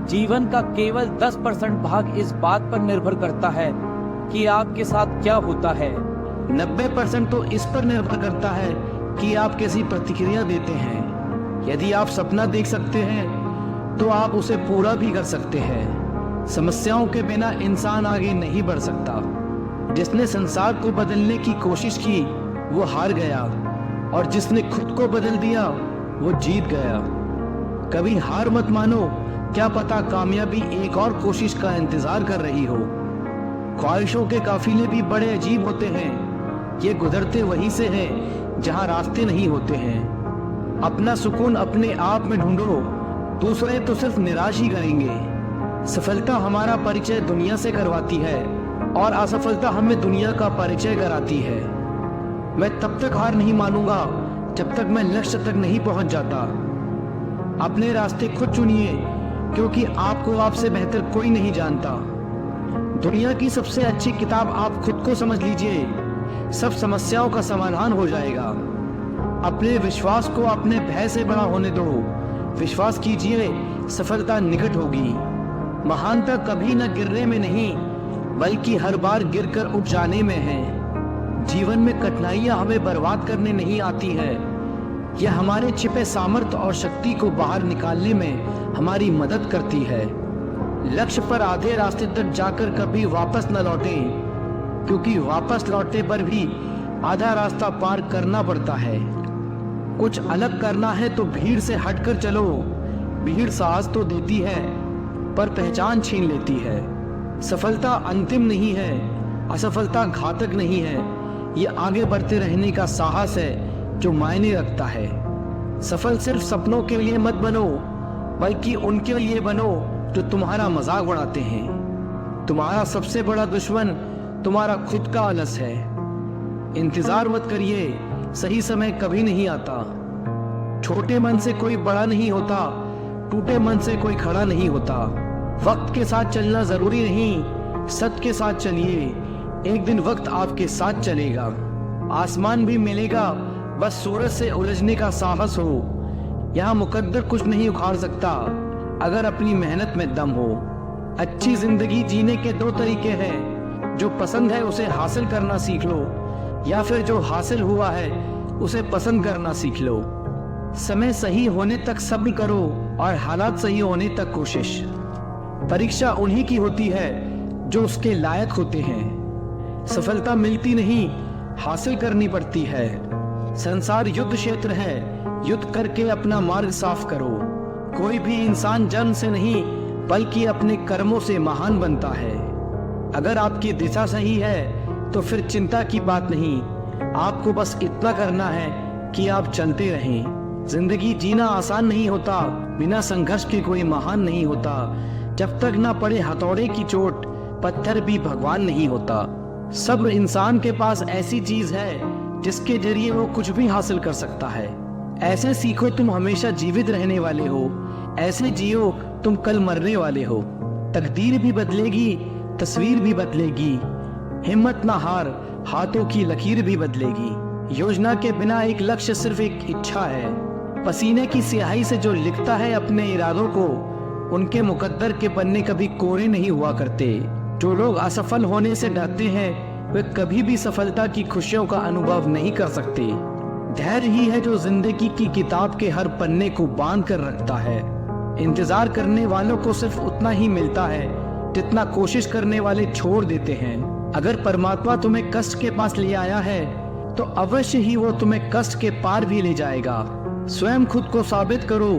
जीवन का केवल 10% भाग इस बात पर निर्भर करता है कि आपके साथ क्या होता है। 90% तो इस पर निर्भर करता है कि आप कैसी प्रतिक्रिया देते हैं। यदि आप सपना देख सकते हैं तो आप उसे पूरा भी कर सकते हैं। समस्याओं के बिना इंसान आगे नहीं बढ़ सकता। जिसने संसार को बदलने की कोशिश की वो हार गया और जिसने खुद को बदल दिया वो जीत गया। कभी हार मत मानो, क्या पता कामयाबी एक और कोशिश का इंतजार कर रही हो। ख्वाहिशों के काफिले भी बड़े अजीब होते हैं। ये गुजरते वहीं से हैं जहां रास्ते नहीं होते हैं। अपना सुकून अपने आप में ढूंढो, दूसरे तो सिर्फ निराश ही करेंगे। सफलता हमारा परिचय दुनिया से करवाती है और असफलता हमें दुनिया का परिचय कराती है। मैं तब तक हार नहीं मानूंगा जब तक मैं लक्ष्य तक नहीं पहुंच जाता। अपने रास्ते खुद चुनिए क्योंकि आपको आपसे बेहतर कोई नहीं जानता। दुनिया की सबसे अच्छी किताब आप खुद को समझ लीजिए, सब समस्याओं का समाधान हो जाएगा। अपने विश्वास को अपने भय से बड़ा होने दो। विश्वास कीजिए सफलता निकट होगी। महानता कभी न गिरने में नहीं बल्कि हर बार गिरकर उठ जाने में है। जीवन में कठिनाइयां हमें बर्बाद करने नहीं आती है, यह हमारे छिपे सामर्थ्य और शक्ति को बाहर निकालने में हमारी मदद करती है। लक्ष्य पर आधे रास्ते तक जाकर कभी वापस न लौटें, क्योंकि वापस लौटने पर भी आधा रास्ता पार करना पड़ता है। कुछ अलग करना है तो भीड़ से हटकर चलो। भीड़ साहस तो देती है पर पहचान छीन लेती है। सफलता अंतिम नहीं है, असफलता घातक नहीं है। ये आगे बढ़ते रहने का साहस है जो मायने रखता है। सफल सिर्फ सपनों के लिए मत बनो बल्कि उनके लिए बनो जो तुम्हारा मजाक उड़ाते हैं। तुम्हारा सबसे बड़ा दुश्मन तुम्हारा खुद का आलस है। इंतजार मत करिए, सही समय कभी नहीं आता। छोटे मन से कोई बड़ा नहीं होता, टूटे मन से कोई खड़ा नहीं होता। वक्त के साथ चलना जरूरी नहीं, सत्य के साथ चलिए, एक दिन वक्त आपके साथ चलेगा। आसमान भी मिलेगा, बस सूरज से उलझने का साहस हो। यहाँ मुकद्दर कुछ नहीं उखाड़ सकता अगर अपनी मेहनत में दम हो। अच्छी जिंदगी जीने के दो तरीके हैं, जो पसंद है उसे हासिल करना सीख लो, या फिर जो हासिल हुआ है उसे पसंद करना सीख लो। समय सही होने तक सब्र करो और हालात सही होने तक कोशिश। परीक्षा उन्हीं की होती है जो उसके लायक होते हैं। सफलता मिलती नहीं, हासिल करनी पड़ती है। संसार युद्ध क्षेत्र है, युद्ध करके अपना मार्ग साफ करो। कोई भी इंसान जन्म से नहीं बल्कि अपने कर्मों से महान बनता है। अगर आपकी दिशा सही है तो फिर चिंता की बात नहीं, आपको बस इतना करना है कि आप चलते रहें। जिंदगी जीना आसान नहीं होता, बिना संघर्ष के कोई महान नहीं होता। जब तक ना पड़े हथौड़े की चोट, पत्थर भी भगवान नहीं होता। सब्र इंसान के पास ऐसी चीज है जिसके जरिए वो कुछ भी हासिल कर सकता है। ऐसे सीखो तुम हमेशा जीवित रहने वाले हो, ऐसे जियो तुम कल मरने वाले हो। तकदीर भी बदलेगी, तस्वीर भी बदलेगी। हिम्मत ना हार, हाथों की लकीर भी बदलेगी। योजना के बिना एक लक्ष्य सिर्फ एक इच्छा है। पसीने की स्याही से जो लिखता है अपने इरादों को, उनके मुकद्दर के पन्ने कभी कोरे नहीं हुआ करते। जो लोग असफल होने से डरते हैं वे कभी भी सफलता की खुशियों का अनुभव नहीं कर सकते। धैर्य ही है जो जिंदगी की किताब के हर पन्ने को बांध कर रखता है। इंतजार करने वालों को सिर्फ उतना ही मिलता है जितना कोशिश करने वाले छोड़ देते हैं। अगर परमात्मा तुम्हें कष्ट के पास ले आया है तो अवश्य ही वो तुम्हें कष्ट के पार भी ले जाएगा। स्वयं खुद को साबित करो,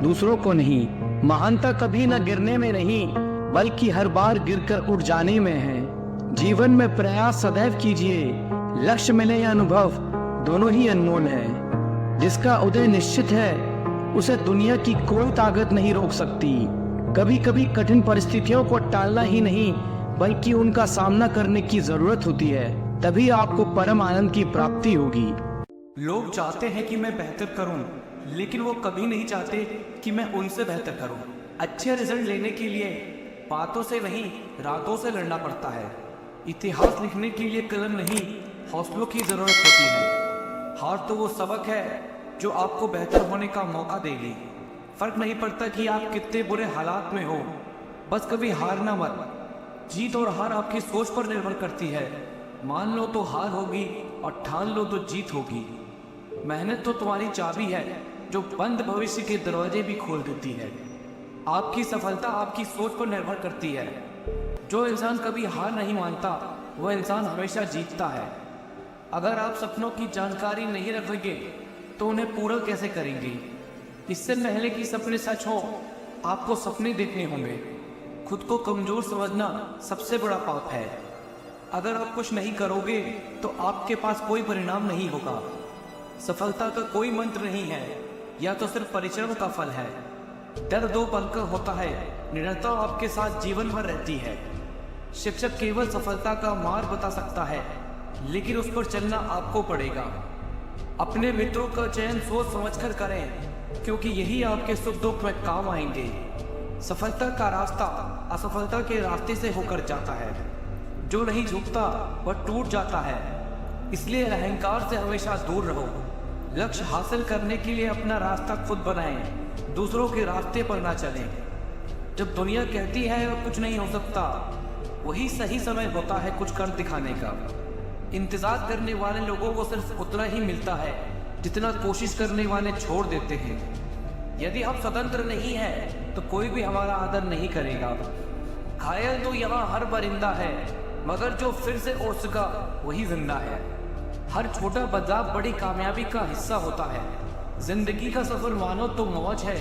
दूसरों को नहीं। महानता कभी न गिरने में नहीं बल्कि हर बार गिरकर उठ जाने में है। जीवन में प्रयास सदैव कीजिए, लक्ष्य मिले या अनुभव दोनों ही अनमोल है। जिसका उदय निश्चित है उसे दुनिया की कोई ताकत नहीं रोक सकती। कभी कभी कठिन परिस्थितियों को टालना ही नहीं बल्कि उनका सामना करने की जरूरत होती है, तभी आपको परम आनंद की प्राप्ति होगी। लोग चाहते हैं कि मैं बेहतर करूं, लेकिन वो कभी नहीं चाहते कि मैं उनसे बेहतर करूं। अच्छे रिजल्ट लेने के लिए बातों से नहीं रातों से लड़ना पड़ता है। इतिहास लिखने के लिए कलम नहीं हौसलों की जरूरत होती है। हार तो वो सबक है जो आपको बेहतर होने का मौका देगी। फर्क नहीं पड़ता कि आप कितने बुरे हालात में हो, बस कभी हारना मत। जीत और हार आपकी सोच पर निर्भर करती है। मान लो तो हार होगी और ठान लो तो जीत होगी। मेहनत तो तुम्हारी चाबी है जो बंद भविष्य के दरवाजे भी खोल देती है। आपकी सफलता आपकी सोच पर निर्भर करती है। जो इंसान कभी हार नहीं मानता वह इंसान हमेशा जीतता है। अगर आप सपनों की जानकारी नहीं रखेंगे तो उन्हें पूरा कैसे करेंगे। इससे पहले कि सपने सच हो आपको सपने देखने होंगे। खुद को कमजोर समझना सबसे बड़ा पाप है। अगर आप कुछ नहीं करोगे तो आपके पास कोई परिणाम नहीं होगा। सफलता का कोई मंत्र नहीं है, या तो सिर्फ परिश्रम का फल है। डर दो पल का होता है, निरंतर आपके साथ जीवन भर रहती है। शिक्षक केवल सफलता का मार्ग बता सकता है, लेकिन उस पर चलना आपको पड़ेगा। अपने मित्रों का चयन सोच समझकर करें, क्योंकि यही आपके सुख दुख में काम आएंगे। सफलता का रास्ता असफलता के रास्ते से होकर जाता है। जो नहीं झुकता वह टूट जाता है। इसलिए अहंकार से हमेशा दूर रहो। लक्ष्य हासिल करने के लिए अपना रास्ता खुद बनाएं, दूसरों के रास्ते पर ना चलें। जब दुनिया कहती है और कुछ नहीं हो सकता, वही सही समय होता है कुछ कर दिखाने का। इंतजार करने वाले लोगों को सिर्फ उतना ही मिलता है जितना कोशिश करने वाले छोड़ देते हैं। यदि हम स्वतंत्र नहीं हैं तो कोई भी हमारा आदर नहीं करेगा। घायल तो यहाँ हर परिंदा है, मगर जो फिर से उड़ सका वही जिंदा है। हर छोटा बदलाव बड़ी कामयाबी का हिस्सा होता है। जिंदगी का सफर मानो तो मौज है,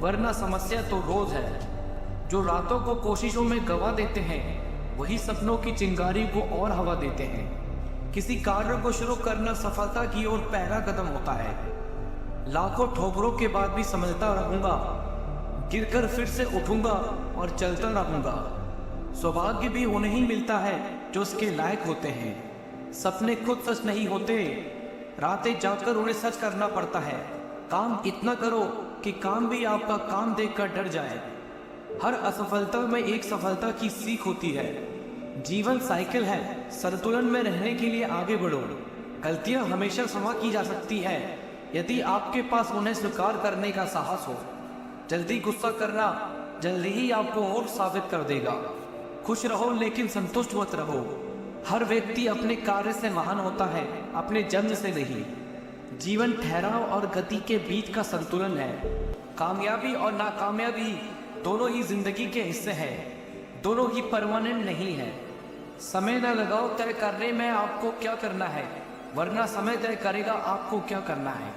वरना समस्या तो रोज है। जो रातों को कोशिशों में गवा देते हैं वही सपनों की चिंगारी को और हवा देते हैं। किसी कार्य को शुरू करना सफलता की ओर पहला कदम होता है। लाखों ठोकरों के बाद भी संभलता रहूंगा, गिरकर फिर से उठूंगा और चलता रहूंगा। सौभाग्य भी उन्हें ही मिलता है जो उसके लायक होते हैं। सपने खुद सच नहीं होते, रातें जाकर उन्हें सच करना पड़ता है। काम इतना करो कि काम भी आपका काम देखकर डर जाए। हर असफलता में एक सफलता की सीख होती है। जीवन साइकिल है, संतुलन में रहने के लिए आगे बढ़ो। गलतियां हमेशा क्षमा की जा सकती है यदि आपके पास उन्हें स्वीकार करने का साहस हो। जल्दी गुस्सा करना जल्दी ही आपको मूर्ख साबित कर देगा। खुश रहो लेकिन संतुष्ट मत रहो। हर व्यक्ति अपने कार्य से महान होता है, अपने जन्म से नहीं। जीवन ठहराव और गति के बीच का संतुलन है। कामयाबी और नाकामयाबी दोनों ही जिंदगी के हिस्से हैं, दोनों ही परमानेंट नहीं है। समय न लगाओ तय करने में आपको क्या करना है, वरना समय तय करेगा आपको क्या करना है।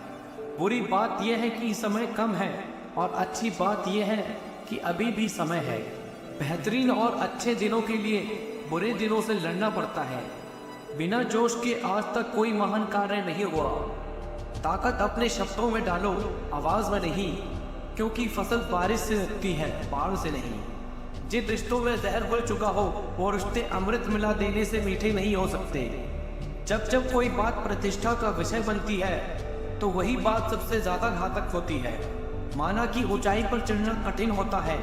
बुरी बात यह है कि समय कम है और अच्छी बात यह है कि अभी भी समय है। बेहतरीन और अच्छे दिनों के लिए बुरे दिनों से लड़ना पड़ता है। बिना जोश के आज तक कोई महान कार्य नहीं हुआ। ताकत अपने शब्दों में डालो, आवाज में नहीं, क्योंकि फसल बारिश से लगती है, बाढ़ से नहीं। जिन रिश्तों में जहर घुल चुका हो वो रिश्ते अमृत मिला देने से मीठे नहीं हो सकते। जब जब कोई बात प्रतिष्ठा का विषय बनती है तो वही बात सबसे ज्यादा घातक होती है। माना कि ऊंचाई पर चढ़ना कठिन होता है,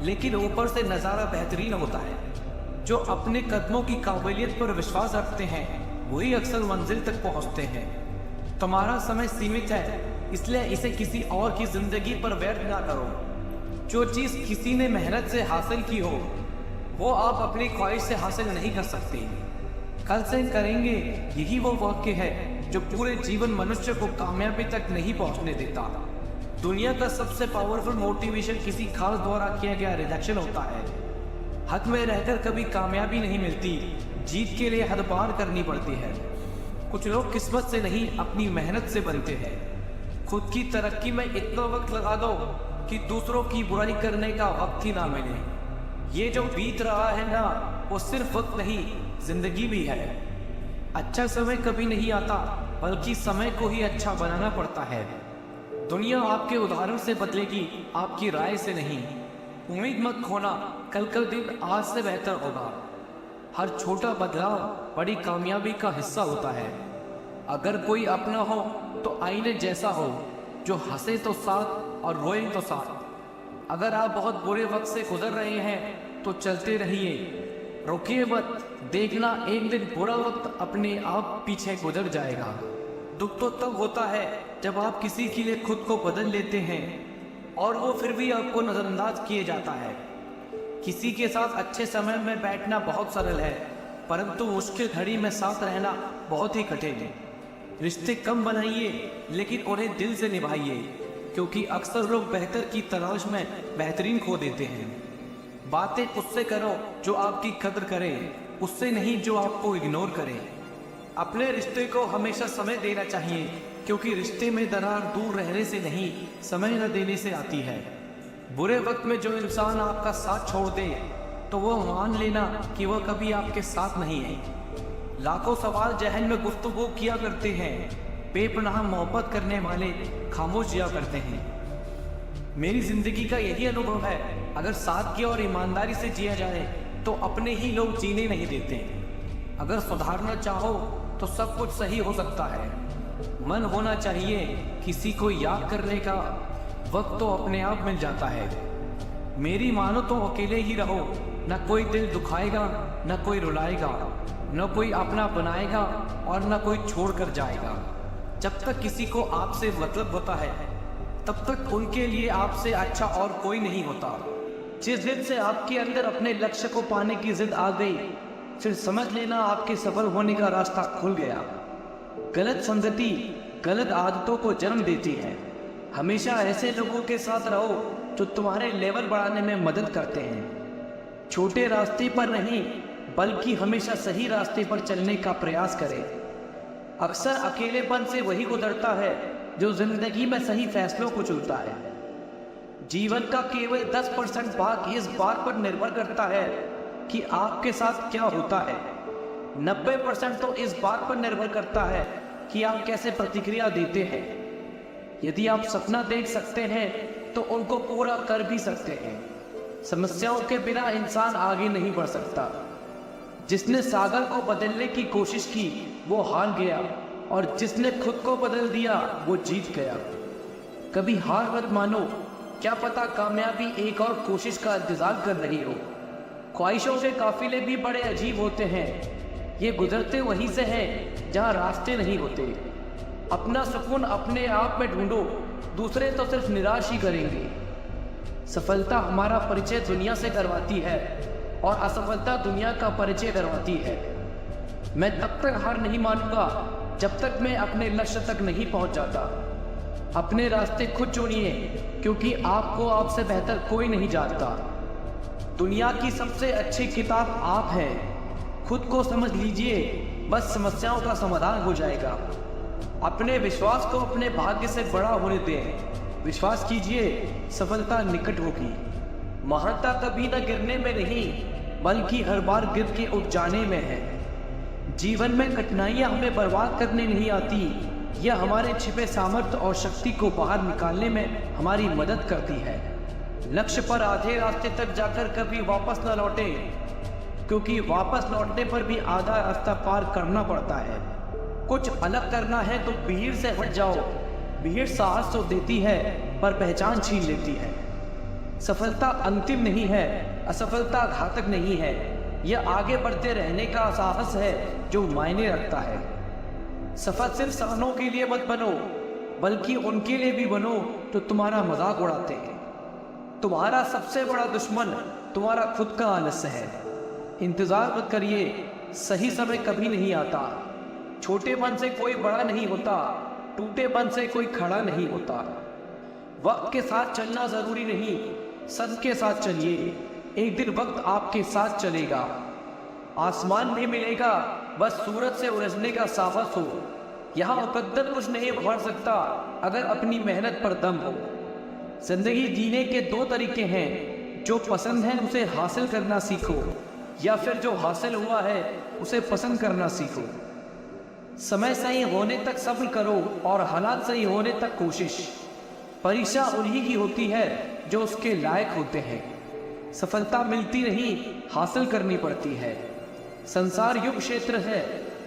लेकिन ऊपर से नजारा बेहतरीन होता है। जो अपने कदमों की काबिलियत पर विश्वास रखते हैं वही अक्सर मंजिल तक पहुंचते हैं। तुम्हारा समय सीमित है, इसलिए इसे किसी और की जिंदगी पर व्यर्थ ना करो। जो चीज किसी ने मेहनत से हासिल की हो वो आप अपनी ख्वाहिश से हासिल नहीं कर सकते। कल से करेंगे यही वो वाक्य है जो पूरे जीवन मनुष्य को कामयाबी तक नहीं पहुंचने देता। दुनिया का सबसे पावरफुल मोटिवेशन किसी खास द्वारा किया गया रिजेक्शन होता है। हद में रहकर कभी कामयाबी नहीं मिलती, जीत के लिए हद पार करनी पड़ती है। कुछ लोग किस्मत से नहीं अपनी मेहनत से बनते हैं। खुद की तरक्की में इतना वक्त लगा दो कि दूसरों की बुराई करने का वक्त ही ना मिले। ये जो बीत रहा है ना, वो सिर्फ वक्त नहीं, जिंदगी भी है। अच्छा समय कभी नहीं आता, बल्कि समय को ही अच्छा बनाना पड़ता है। दुनिया आपके उदाहरण से बदलेगी, आपकी राय से नहीं। उम्मीद मत खोना, कल का दिन आज से बेहतर होगा। हर छोटा बदलाव बड़ी कामयाबी का हिस्सा होता है। अगर कोई अपना हो तो आईने जैसा हो, जो हंसे तो साथ और रोए तो साथ। अगर आप बहुत बुरे वक्त से गुजर रहे हैं तो चलते रहिए, रुकिए मत। देखना एक दिन बुरा वक्त अपने आप पीछे गुजर जाएगा। दुख तो तब होता है जब आप किसी के लिए खुद को बदल लेते हैं और वो फिर भी आपको नजरअंदाज किए जाता है। किसी के साथ अच्छे समय में बैठना बहुत सरल है, परंतु मुश्किल घड़ी में साथ रहना बहुत ही कठिन है। रिश्ते कम बनाइए लेकिन उन्हें दिल से निभाइए, क्योंकि अक्सर लोग बेहतर की तलाश में बेहतरीन खो देते हैं। बातें उससे करो जो आपकी कदर करे, उससे नहीं जो आपको इग्नोर करे। अपने रिश्ते को हमेशा समय देना चाहिए, क्योंकि रिश्ते में दरार दूर रहने से नहीं, समय न देने से आती है। बुरे वक्त में जो इंसान आपका साथ छोड़ दे तो वो मान लेना कि वह कभी आपके साथ नहीं है। लाखों सवाल जहन में गुफ्तगू किया करते हैं, बेपनाह मोहब्बत करने वाले खामोश जिया करते हैं। मेरी जिंदगी का यही अनुभव है, अगर सादगी और ईमानदारी से जिया जाए तो अपने ही लोग जीने नहीं देते। अगर सुधारना चाहो तो सब कुछ सही हो सकता है। मन होना चाहिए, किसी को याद करने का वक्त तो अपने आप मिल जाता है। मेरी मानो तो अकेले ही रहो, न कोई दिल दुखाएगा, न कोई रुलाएगा, न कोई अपना बनाएगा और न कोई छोड़ कर जाएगा। जब तक किसी को आपसे मतलब होता है तब तक उनके लिए आपसे अच्छा और कोई नहीं होता। जिस दिन से आपके अंदर अपने लक्ष्य को पाने की जिद आ गई, फिर समझ लेना आपके सफल होने का रास्ता खुल गया। गलत संगति गलत आदतों को जन्म देती है। हमेशा ऐसे लोगों के साथ रहो जो तुम्हारे लेवल बढ़ाने में मदद करते हैं। छोटे रास्ते पर नहीं, बल्कि हमेशा सही रास्ते पर चलने का प्रयास करें। अक्सर अकेलेपन से वही गुजरता है जो जिंदगी में सही फैसलों को चुनता है। जीवन का केवल 10% भाग इस बात पर निर्भर करता है कि आपके साथ क्या होता है। 90% तो इस बात पर निर्भर करता है कि आप कैसे प्रतिक्रिया देते हैं। यदि आप सपना देख सकते हैं तो उनको पूरा कर भी सकते हैं। समस्याओं के बिना इंसान आगे नहीं बढ़ सकता। जिसने सागर को बदलने की कोशिश की वो हार गया, और जिसने खुद को बदल दिया वो जीत गया। कभी हार मत मानो, क्या पता कामयाबी एक और कोशिश का इंतजार कर रही हो। ख्वाहिशों के काफिले भी बड़े अजीब होते हैं, ये गुजरते वहीं से हैं जहाँ रास्ते नहीं होते। अपना सुकून अपने आप में ढूंढो, दूसरे तो सिर्फ निराश ही करेंगे। सफलता हमारा परिचय दुनिया से करवाती है और असफलता दुनिया का परिचय करवाती है। मैं तब तक हार नहीं मानूंगा जब तक मैं अपने लक्ष्य तक नहीं पहुंच जाता। अपने रास्ते खुद चुनिए, क्योंकि आपको आपसे बेहतर कोई नहीं जानता। दुनिया की सबसे अच्छी किताब आप हैं। खुद को समझ लीजिए, बस समस्याओं का समाधान हो जाएगा। अपने विश्वास को अपने भाग्य से बड़ा होने दें। विश्वास कीजिए, सफलता निकट होगी। महानता कभी न गिरने में नहीं, बल्कि हर बार गिर के उठ जाने में है। जीवन में कठिनाइयां हमें बर्बाद करने नहीं आती, यह हमारे छिपे सामर्थ्य और शक्ति को बाहर निकालने में हमारी मदद करती है। लक्ष्य पर आधे रास्ते तक जाकर कभी वापस न लौटे, क्योंकि वापस लौटने पर भी आधा रास्ता पार करना पड़ता है। कुछ अलग करना है तो भीड़ से हट जाओ। भीड़ साहस तो देती है पर पहचान छीन लेती है। सफलता अंतिम नहीं है, असफलता घातक नहीं है। यह आगे बढ़ते रहने का साहस है जो मायने रखता है। सफल सिर्फ सपनों के लिए मत बनो, बल्कि उनके लिए भी बनो जो तुम्हारा मजाक उड़ाते हैं। तुम्हारा सबसे बड़ा दुश्मन तुम्हारा खुद का आलस्य है। इंतजार मत करिए, सही समय कभी नहीं आता। छोटेपन से कोई बड़ा नहीं होता, टूटेपन से कोई खड़ा नहीं होता। वक्त के साथ चलना जरूरी नहीं, सच के साथ चलिए। एक दिन वक्त आपके साथ चलेगा। आसमान नहीं मिलेगा, बस सूरज से उलझने का साहस हो। यहाँ मुकद्दर कुछ नहीं उखाड़ सकता अगर अपनी मेहनत पर दम हो। जिंदगी जीने के दो तरीके हैं, जो पसंद है उसे हासिल करना सीखो, या फिर जो हासिल हुआ है उसे पसंद करना सीखो। समय सही होने तक सब्र करो और हालात सही होने तक कोशिश। परीक्षा उन्हीं की होती है जो उसके लायक होते हैं। सफलता मिलती नहीं, हासिल करनी पड़ती है। संसार युग क्षेत्र है,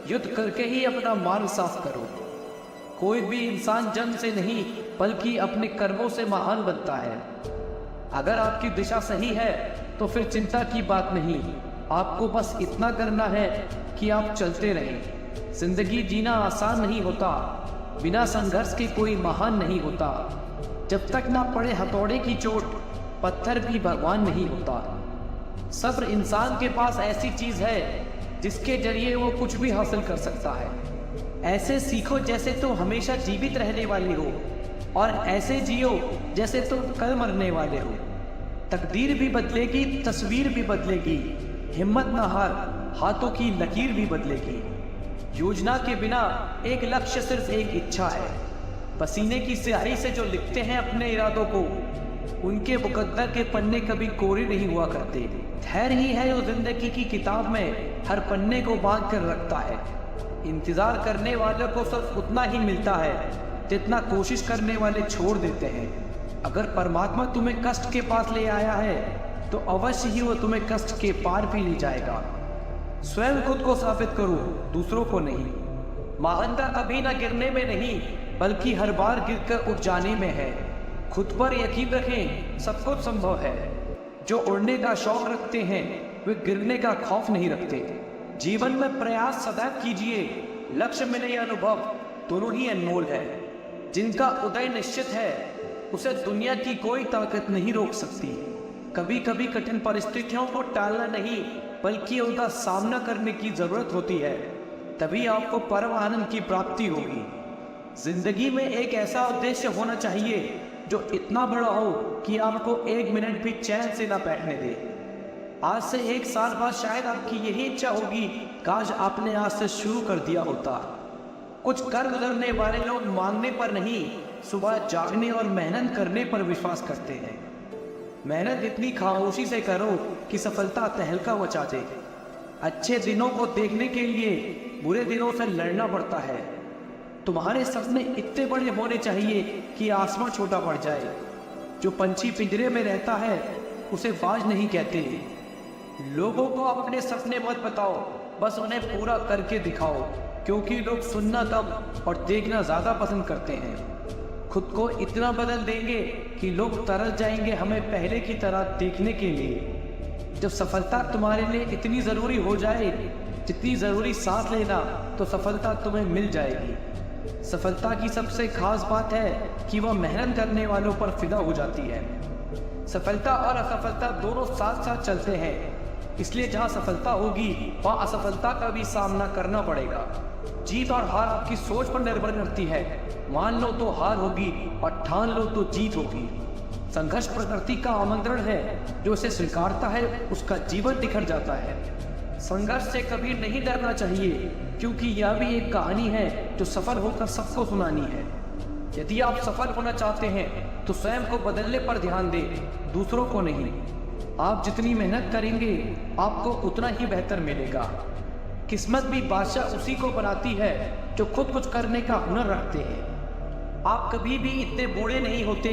युद्ध करके ही अपना मार्ग साफ करो। कोई भी इंसान जन्म से नहीं बल्कि अपने कर्मों से महान बनता है। अगर आपकी दिशा सही है तो फिर चिंता की बात नहीं, आपको बस इतना करना है कि आप चलते रहें। जिंदगी जीना आसान नहीं होता, बिना संघर्ष के कोई महान नहीं होता। जब तक ना पड़े हथौड़े की चोट, पत्थर भी भगवान नहीं होता। सब्र इंसान के पास ऐसी चीज है जिसके जरिए वो कुछ भी हासिल कर सकता है। ऐसे सीखो जैसे तुम हमेशा जीवित रहने वाले हो, और ऐसे जियो जैसे तुम कल मरने वाले हो। तकदीर भी बदलेगी, तस्वीर भी बदलेगी। हिम्मत ना हार, हाथों की लकीर भी बदलेगी। योजना के बिना एक लक्ष्य सिर्फ एक इच्छा है। पसीने की स्याही से जो लिखते हैं अपने इरादों को, उनके मुकद्दर के पन्ने कभी कोरे नहीं हुआ करते। धैर्य ही है जो जिंदगी की किताब में हर पन्ने को बांध कर रखता है। इंतजार करने वालों को सिर्फ उतना ही मिलता है जितना कोशिश करने वाले छोड़ देते हैं। अगर परमात्मा तुम्हें कष्ट के पास ले आया है तो अवश्य ही वो तुम्हें कष्ट के पार भी ले जाएगा। स्वयं खुद को साबित करो, दूसरों को नहीं। महानता कभी ना गिरने में नहीं, बल्कि हर बार गिरकर उठ जाने में है। खुद पर यकीन रखें, सब कुछ संभव है। जो उड़ने का शौक रखते हैं वे गिरने का खौफ नहीं रखते। जीवन में प्रयास सदैव कीजिए, लक्ष्य में नहीं अनुभव दोनों ही अनमोल है। जिनका उदय निश्चित है उसे दुनिया की कोई ताकत नहीं रोक सकती। कभी कभी कठिन परिस्थितियों को टालना नहीं बल्कि उनका सामना करने की जरूरत होती है, तभी आपको परम आनंद की प्राप्ति होगी। जिंदगी में एक ऐसा उद्देश्य होना चाहिए जो इतना बड़ा हो कि आपको एक मिनट भी चैन से ना बैठने दे। आज से एक साल बाद शायद आपकी यही इच्छा होगी, काश आपने आज से शुरू कर दिया होता। कुछ कर गुजरने वाले लोग मांगने पर नहीं, सुबह जागने और मेहनत करने पर विश्वास करते हैं। मेहनत इतनी खामोशी से करो कि सफलता तहलका मचा दे। अच्छे दिनों को देखने के लिए बुरे दिनों से लड़ना पड़ता है। तुम्हारे सपने इतने बड़े होने चाहिए कि आसमां छोटा पड़ जाए। जो पंछी पिंजरे में रहता है उसे बाज नहीं कहते। लोगों को अपने सपने मत बताओ, बस उन्हें पूरा करके दिखाओ, क्योंकि लोग सुनना कम और देखना ज़्यादा पसंद करते हैं। खुद को इतना बदल देंगे कि लोग तरस जाएंगे हमें पहले की तरह देखने के लिए। जब सफलता तुम्हारे लिए इतनी ज़रूरी हो जाए जितनी ज़रूरी सांस लेना, तो सफलता तुम्हें मिल जाएगी। सफलता की सबसे खास बात है कि वह मेहनत करने वालों पर फिदा हो जाती है। सफलता और असफलता दोनों साथ साथ चलते हैं, इसलिए जहाँ सफलता होगी वहाँ असफलता का भी सामना करना पड़ेगा। जीत और हार आपकी सोच पर निर्भर करती है। मान लो तो हार होगी और ठान लो तो जीत होगी। संघर्ष प्रकृति का आमंत्रण है, जो इसे स्वीकारता है उसका जीवन निखर जाता है। संघर्ष से कभी नहीं डरना चाहिए, क्योंकि यह भी एक कहानी है जो सफल होकर सबको सुनानी है। यदि आप सफल होना चाहते हैं तो स्वयं को बदलने पर ध्यान दें, दूसरों को नहीं। आप जितनी मेहनत करेंगे आपको उतना ही बेहतर मिलेगा। किस्मत भी बादशाह उसी को बनाती है जो खुद कुछ करने का हुनर रखते हैं। आप कभी भी इतने बूढ़े नहीं होते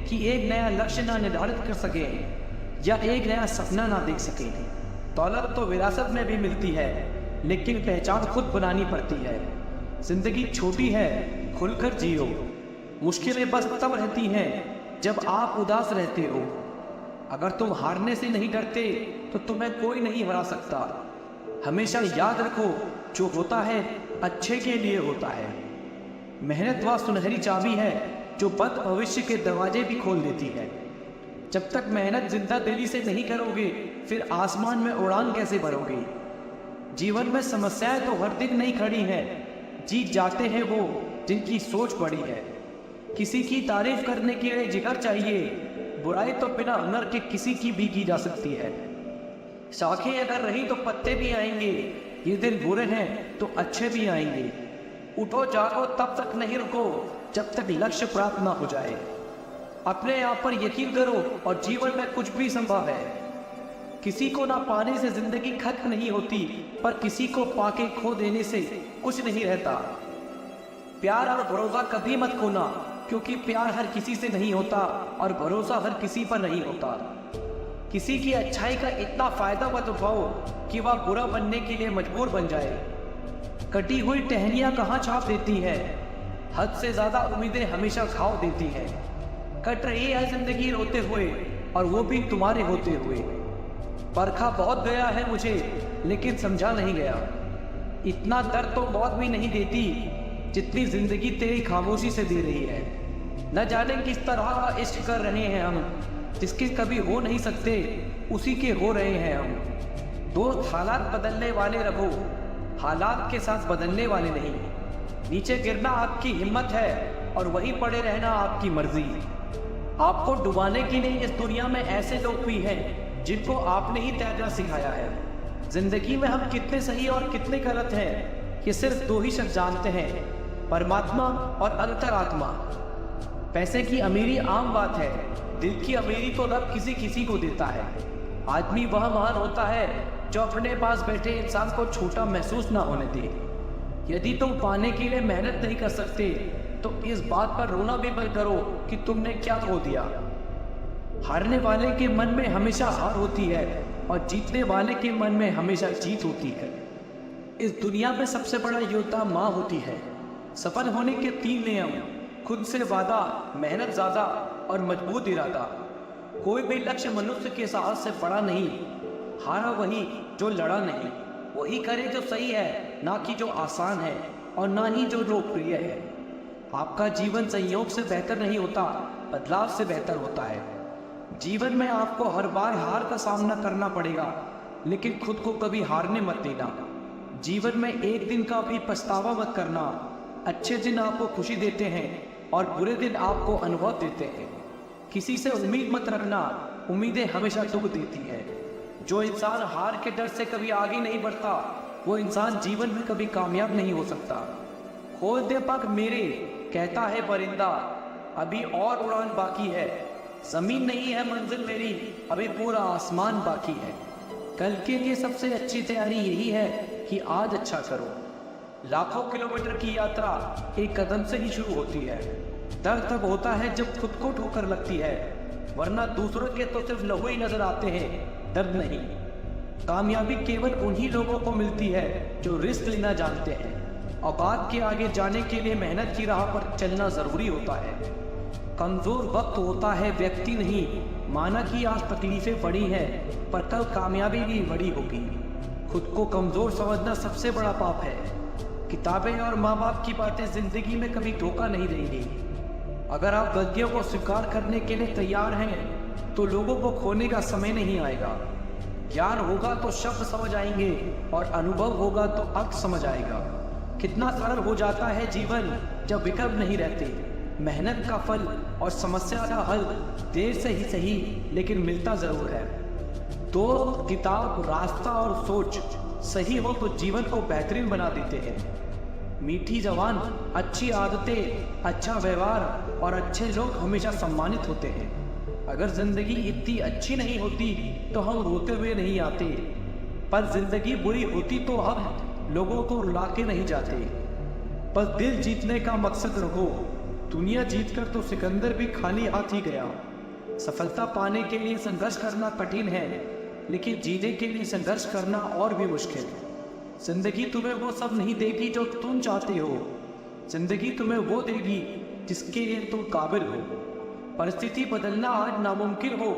कि एक नया लक्ष्य ना निर्धारित कर सकें या एक नया सपना ना देख सकें। दौलत तो विरासत में भी मिलती है, लेकिन पहचान खुद बनानी पड़ती है। जिंदगी छोटी है, खुलकर जियो। मुश्किलें बस तब रहती हैं जब आप उदास रहते हो। अगर तुम हारने से नहीं डरते तो तुम्हें कोई नहीं हरा सकता। हमेशा याद रखो, जो होता है अच्छे के लिए होता है। मेहनत वह सुनहरी चाबी है जो बंद भविष्य के दरवाजे भी खोल देती है। जब तक मेहनत जिंदा दिली से नहीं करोगे, फिर आसमान में उड़ान कैसे भरोगे। जीवन में समस्याएं तो हर दिन नहीं खड़ी हैं, जीत जाते हैं वो जिनकी सोच बड़ी है। किसी की तारीफ करने के लिए जिगर चाहिए, बुराई तो बिना हुनर के किसी की भी की जा सकती है। शाखें अगर रही तो पत्ते भी आएंगे, ये दिन बुरे हैं तो अच्छे भी आएंगे। उठो जागो तब तक नहीं रुको जब तक लक्ष्य प्राप्त ना हो जाए। अपने आप पर यकीन करो और जीवन में कुछ भी संभव है। किसी को ना पाने से जिंदगी खत्म नहीं होती, पर किसी को पाके खो देने से कुछ नहीं रहता। प्यार और भरोसा कभी मत खोना, क्योंकि प्यार हर किसी से नहीं होता और भरोसा हर किसी पर नहीं होता। किसी की अच्छाई का इतना फायदा मत उठाओ कि वह बुरा बनने के लिए मजबूर बन जाए। कटी हुई टहनियाँ कहाँ छाप देती है, हद से ज्यादा उम्मीदें हमेशा घाव देती हैं। कट रही है जिंदगी रोते हुए, और वो भी तुम्हारे होते हुए। परखा बहुत गया है मुझे, लेकिन समझा नहीं गया। इतना दर्द तो मौत भी नहीं देती जितनी जिंदगी तेरी खामोशी से दे रही है। न जाने किस तरह का इश्क कर रहे हैं हम, जिसके कभी हो नहीं सकते उसी के हो रहे हैं हम। दोस्त हालात बदलने वाले रहो, हालात के साथ बदलने वाले नहीं। नीचे गिरना आपकी हिम्मत है और वहीं पड़े रहना आपकी मर्जी। आपको डुबाने के लिए इस दुनिया में ऐसे लोग भी हैं जिनको आपने ही तैरना सिखाया है। जिंदगी में हम कितने सही और कितने गलत हैं, ये सिर्फ दो ही शख्स जानते हैं, परमात्मा और अंतरात्मा। पैसे की अमीरी आम बात है, दिल की अमीरी तो रब किसी किसी को देता है। आदमी वह महान होता है जो अपने पास बैठे इंसान को छोटा महसूस ना होने दे। यदि तुम पाने के लिए मेहनत नहीं कर सकते तो इस बात पर रोना भी मत करो कि तुमने क्या खो दिया। हारने वाले के मन में हमेशा हार होती है और जीतने वाले के मन में हमेशा जीत होती है। इस दुनिया में सबसे बड़ा योद्धा माँ होती है। सफल होने के 3 नियम: खुद से वादा, मेहनत ज़्यादा और मजबूत इरादा। कोई भी लक्ष्य मनुष्य के साहस से बड़ा नहीं। हारा वही जो लड़ा नहीं। वही करे जो सही है, ना कि जो आसान है, और ना ही जो लोकप्रिय है। आपका जीवन संयोग से बेहतर नहीं होता, बदलाव से बेहतर होता है। जीवन में आपको हर बार हार का सामना करना पड़ेगा, लेकिन खुद को कभी हारने मत देना। जीवन में एक दिन का भी पछतावा मत करना। अच्छे दिन आपको खुशी देते हैं और बुरे दिन आपको अनुभव देते हैं। किसी से उम्मीद मत रखना, उम्मीदें हमेशा दुख देती है। जो इंसान हार के डर से कभी आगे नहीं बढ़ता, वो इंसान जीवन में कभी कामयाब नहीं हो सकता। खोल दे पग मेरे, कहता है परिंदा, अभी और उड़ान बाकी है। जमीन नहीं है मंजिल मेरी, अभी पूरा आसमान बाकी है। कल के लिए सबसे अच्छी तैयारी यही है कि आज अच्छा करो। लाखों किलोमीटर की यात्रा एक कदम से ही शुरू होती है। दर्द तब होता है जब खुद को ठोकर लगती है, वरना दूसरों के तो सिर्फ लहू ही नजर आते हैं, दर्द नहीं। कामयाबी केवल उन्हीं लोगों को मिलती है जो रिस्क लेना जानते हैं। औकात के आगे जाने के लिए मेहनत की राह पर चलना जरूरी होता है। कमजोर वक्त होता है व्यक्ति नहीं, माना कि आज तकलीफें बड़ी हैं पर कल कामयाबी भी बड़ी होगी। खुद को कमजोर समझना सबसे बड़ा पाप है। किताबें और माँ बाप की बातें जिंदगी में कभी धोखा नहीं देंगी। अगर आप गलतियों को स्वीकार करने के लिए तैयार हैं तो लोगों को खोने का समय नहीं आएगा। ज्ञान होगा तो शब्द समझ आएंगे और अनुभव होगा तो अर्थ समझ आएगा। कितना सरल हो जाता है जीवन जब विकल्प नहीं रहते। मेहनत का फल और समस्या का हल देर से ही सही लेकिन मिलता जरूर है। तो किताब, रास्ता और सोच सही हो तो जीवन को बेहतरीन बना देते हैं। मीठी जबान, अच्छी आदतें, अच्छा व्यवहार और अच्छे लोग हमेशा सम्मानित होते हैं। अगर जिंदगी इतनी अच्छी नहीं होती तो हम रोते हुए नहीं आते, पर जिंदगी बुरी होती तो हम लोगों को रुला के नहीं जाते। बस दिल जीतने का मकसद रखो। दुनिया जीतकर तो सिकंदर भी खाली हाथ ही गया। सफलता पाने के लिए संघर्ष करना कठिन है, लेकिन जीने के लिए संघर्ष करना और भी मुश्किल। जिंदगी तुम्हें वो सब नहीं देगी जो तुम चाहते हो। जिंदगी तुम्हें वो देगी जिसके लिए तुम काबिल हो। परिस्थिति बदलना आज नामुमकिन हो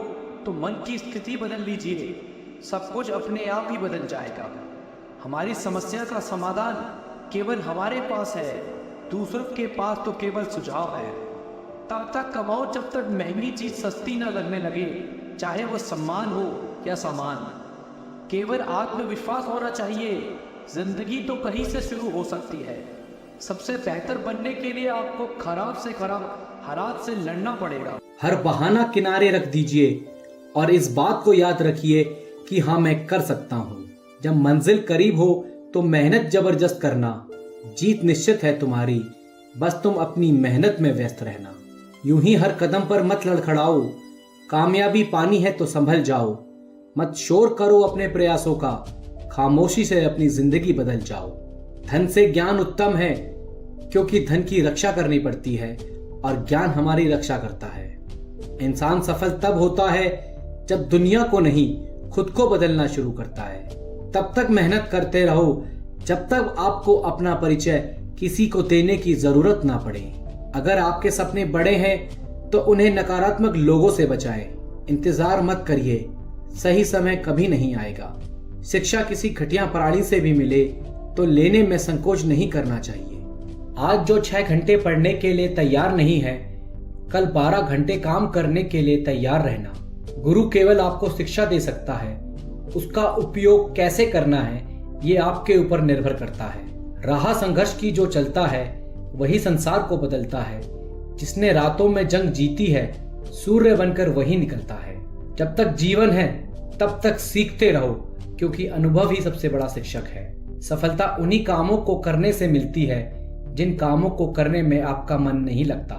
तो मन की स्थिति बदल लीजिए, सब कुछ अपने आप ही बदल जाएगा। हमारी समस्या का समाधान केवल हमारे पास है, दूसरों के पास तो केवल सुझाव है। तब तक कमाओ जब तक महंगी चीज सस्ती न लगने लगे, चाहे वो सम्मान हो या सामान। केवल आत्मविश्वास होना चाहिए। जिंदगी तो कहीं से शुरू हो सकती है। सबसे बेहतर बनने के लिए आपको खराब से खराब हालात से लड़ना पड़ेगा। हर बहाना किनारे रख दीजिए और इस बात को याद रखिए कि हाँ, मैं कर सकता हूँ। जब मंजिल करीब हो तो मेहनत जबरदस्त करना, जीत निश्चित है तुम्हारी, बस तुम अपनी मेहनत में व्यस्त रहना। यूं ही हर कदम पर मत लड़खड़ाओ, कामयाबी पानी है तो संभल जाओ। मत शोर करो अपने प्रयासों का, खामोशी से अपनी जिंदगी बदल जाओ। धन से ज्ञान उत्तम है, क्योंकि धन की रक्षा करनी पड़ती है और ज्ञान हमारी रक्षा करता है। इंसान सफल तब होता है जब दुनिया को नहीं, खुद को बदलना शुरू करता है। तब तक मेहनत करते रहो जब तक आपको अपना परिचय किसी को देने की जरूरत ना पड़े। अगर आपके सपने बड़े हैं तो उन्हें नकारात्मक लोगों से बचाएं। इंतजार मत करिए, सही समय कभी नहीं आएगा। शिक्षा किसी घटिया प्राणी से भी मिले तो लेने में संकोच नहीं करना चाहिए। आज जो 6 घंटे पढ़ने के लिए तैयार नहीं है, कल 12 घंटे काम करने के लिए तैयार रहना। गुरु केवल आपको शिक्षा दे सकता है, उसका उपयोग कैसे करना है ये आपके ऊपर निर्भर करता है। राह संघर्ष की जो चलता है वही संसार को बदलता है। जिसने रातों में जंग जीती है, सूर्य बनकर वही निकलता है। जब तक जीवन है तब तक सीखते रहो, क्योंकि अनुभव ही सबसे बड़ा शिक्षक है। सफलता उन्हीं कामों को करने से मिलती है जिन कामों को करने में आपका मन नहीं लगता।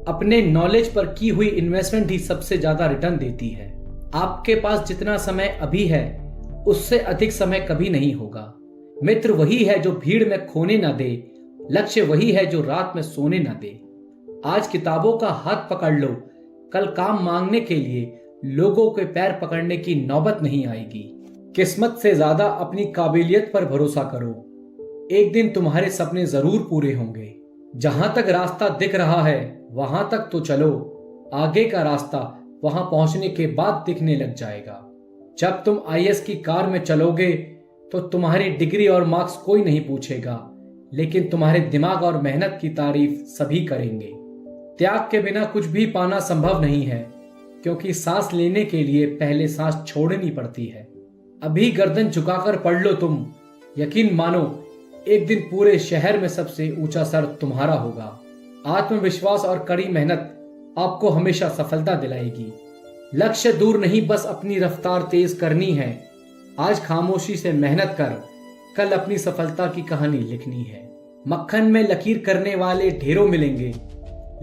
अपने नॉलेज पर की हुई इन्वेस्टमेंट ही सबसे ज्यादा रिटर्न देती है। आपके पास जितना समय अभी है उससे अधिक समय कभी नहीं होगा। मित्र वही है जो भीड़ में खोने ना दे, लक्ष्य वही है जो रात में सोने ना दे। आज किताबों का हाथ पकड़ लो, कल काम मांगने के लिए लोगों के पैर पकड़ने की नौबत नहीं आएगी। किस्मत से ज्यादा अपनी काबिलियत पर भरोसा करो, एक दिन तुम्हारे सपने जरूर पूरे होंगे। जहां तक रास्ता दिख रहा है वहां तक तो चलो, आगे का रास्ता वहां पहुंचने के बाद दिखने लग जाएगा। जब तुम IAS की कार में चलोगे तो तुम्हारी डिग्री और मार्क्स कोई नहीं पूछेगा, लेकिन तुम्हारे दिमाग और मेहनत की तारीफ सभी करेंगे। त्याग के बिना कुछ भी पाना संभव नहीं है, क्योंकि सांस लेने के लिए पहले सांस छोड़नी पड़ती है। अभी गर्दन झुकाकर पढ़ लो तुम, यकीन मानो एक दिन पूरे शहर में सबसे ऊंचा सर तुम्हारा होगा। आत्मविश्वास और कड़ी मेहनत आपको हमेशा सफलता दिलाएगी। लक्ष्य दूर नहीं, बस अपनी रफ्तार तेज करनी है। आज खामोशी से मेहनत कर, कल अपनी सफलता की कहानी लिखनी है। मक्खन में लकीर करने वाले ढेरों मिलेंगे,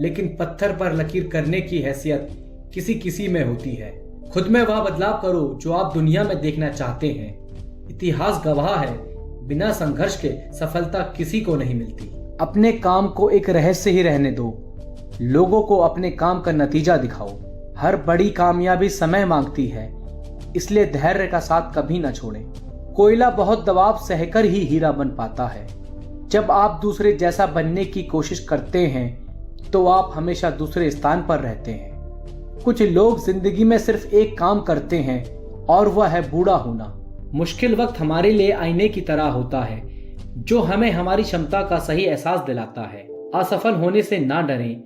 लेकिन पत्थर पर लकीर करने की हैसियत किसी किसी में होती है। खुद में वह बदलाव करो जो आप दुनिया में देखना चाहते हैं। इतिहास गवाह है, बिना संघर्ष के सफलता किसी को नहीं मिलती। अपने काम को एक रहस्य ही रहने दो, लोगों को अपने काम का नतीजा दिखाओ। हर बड़ी कामयाबी समय मांगती है, इसलिए धैर्य का साथ कभी न छोड़ें। कोयला बहुत दबाव सहकर ही हीरा बन पाता है। जब आप दूसरे जैसा बनने की कोशिश करते हैं तो आप हमेशा दूसरे स्थान पर रहते हैं। कुछ लोग जिंदगी में सिर्फ एक काम करते हैं और वह है बूढ़ा होना। मुश्किल वक्त हमारे लिए आईने की तरह होता है जो हमें हमारी क्षमता का सही एहसास दिलाता है। असफल होने से ना डरें,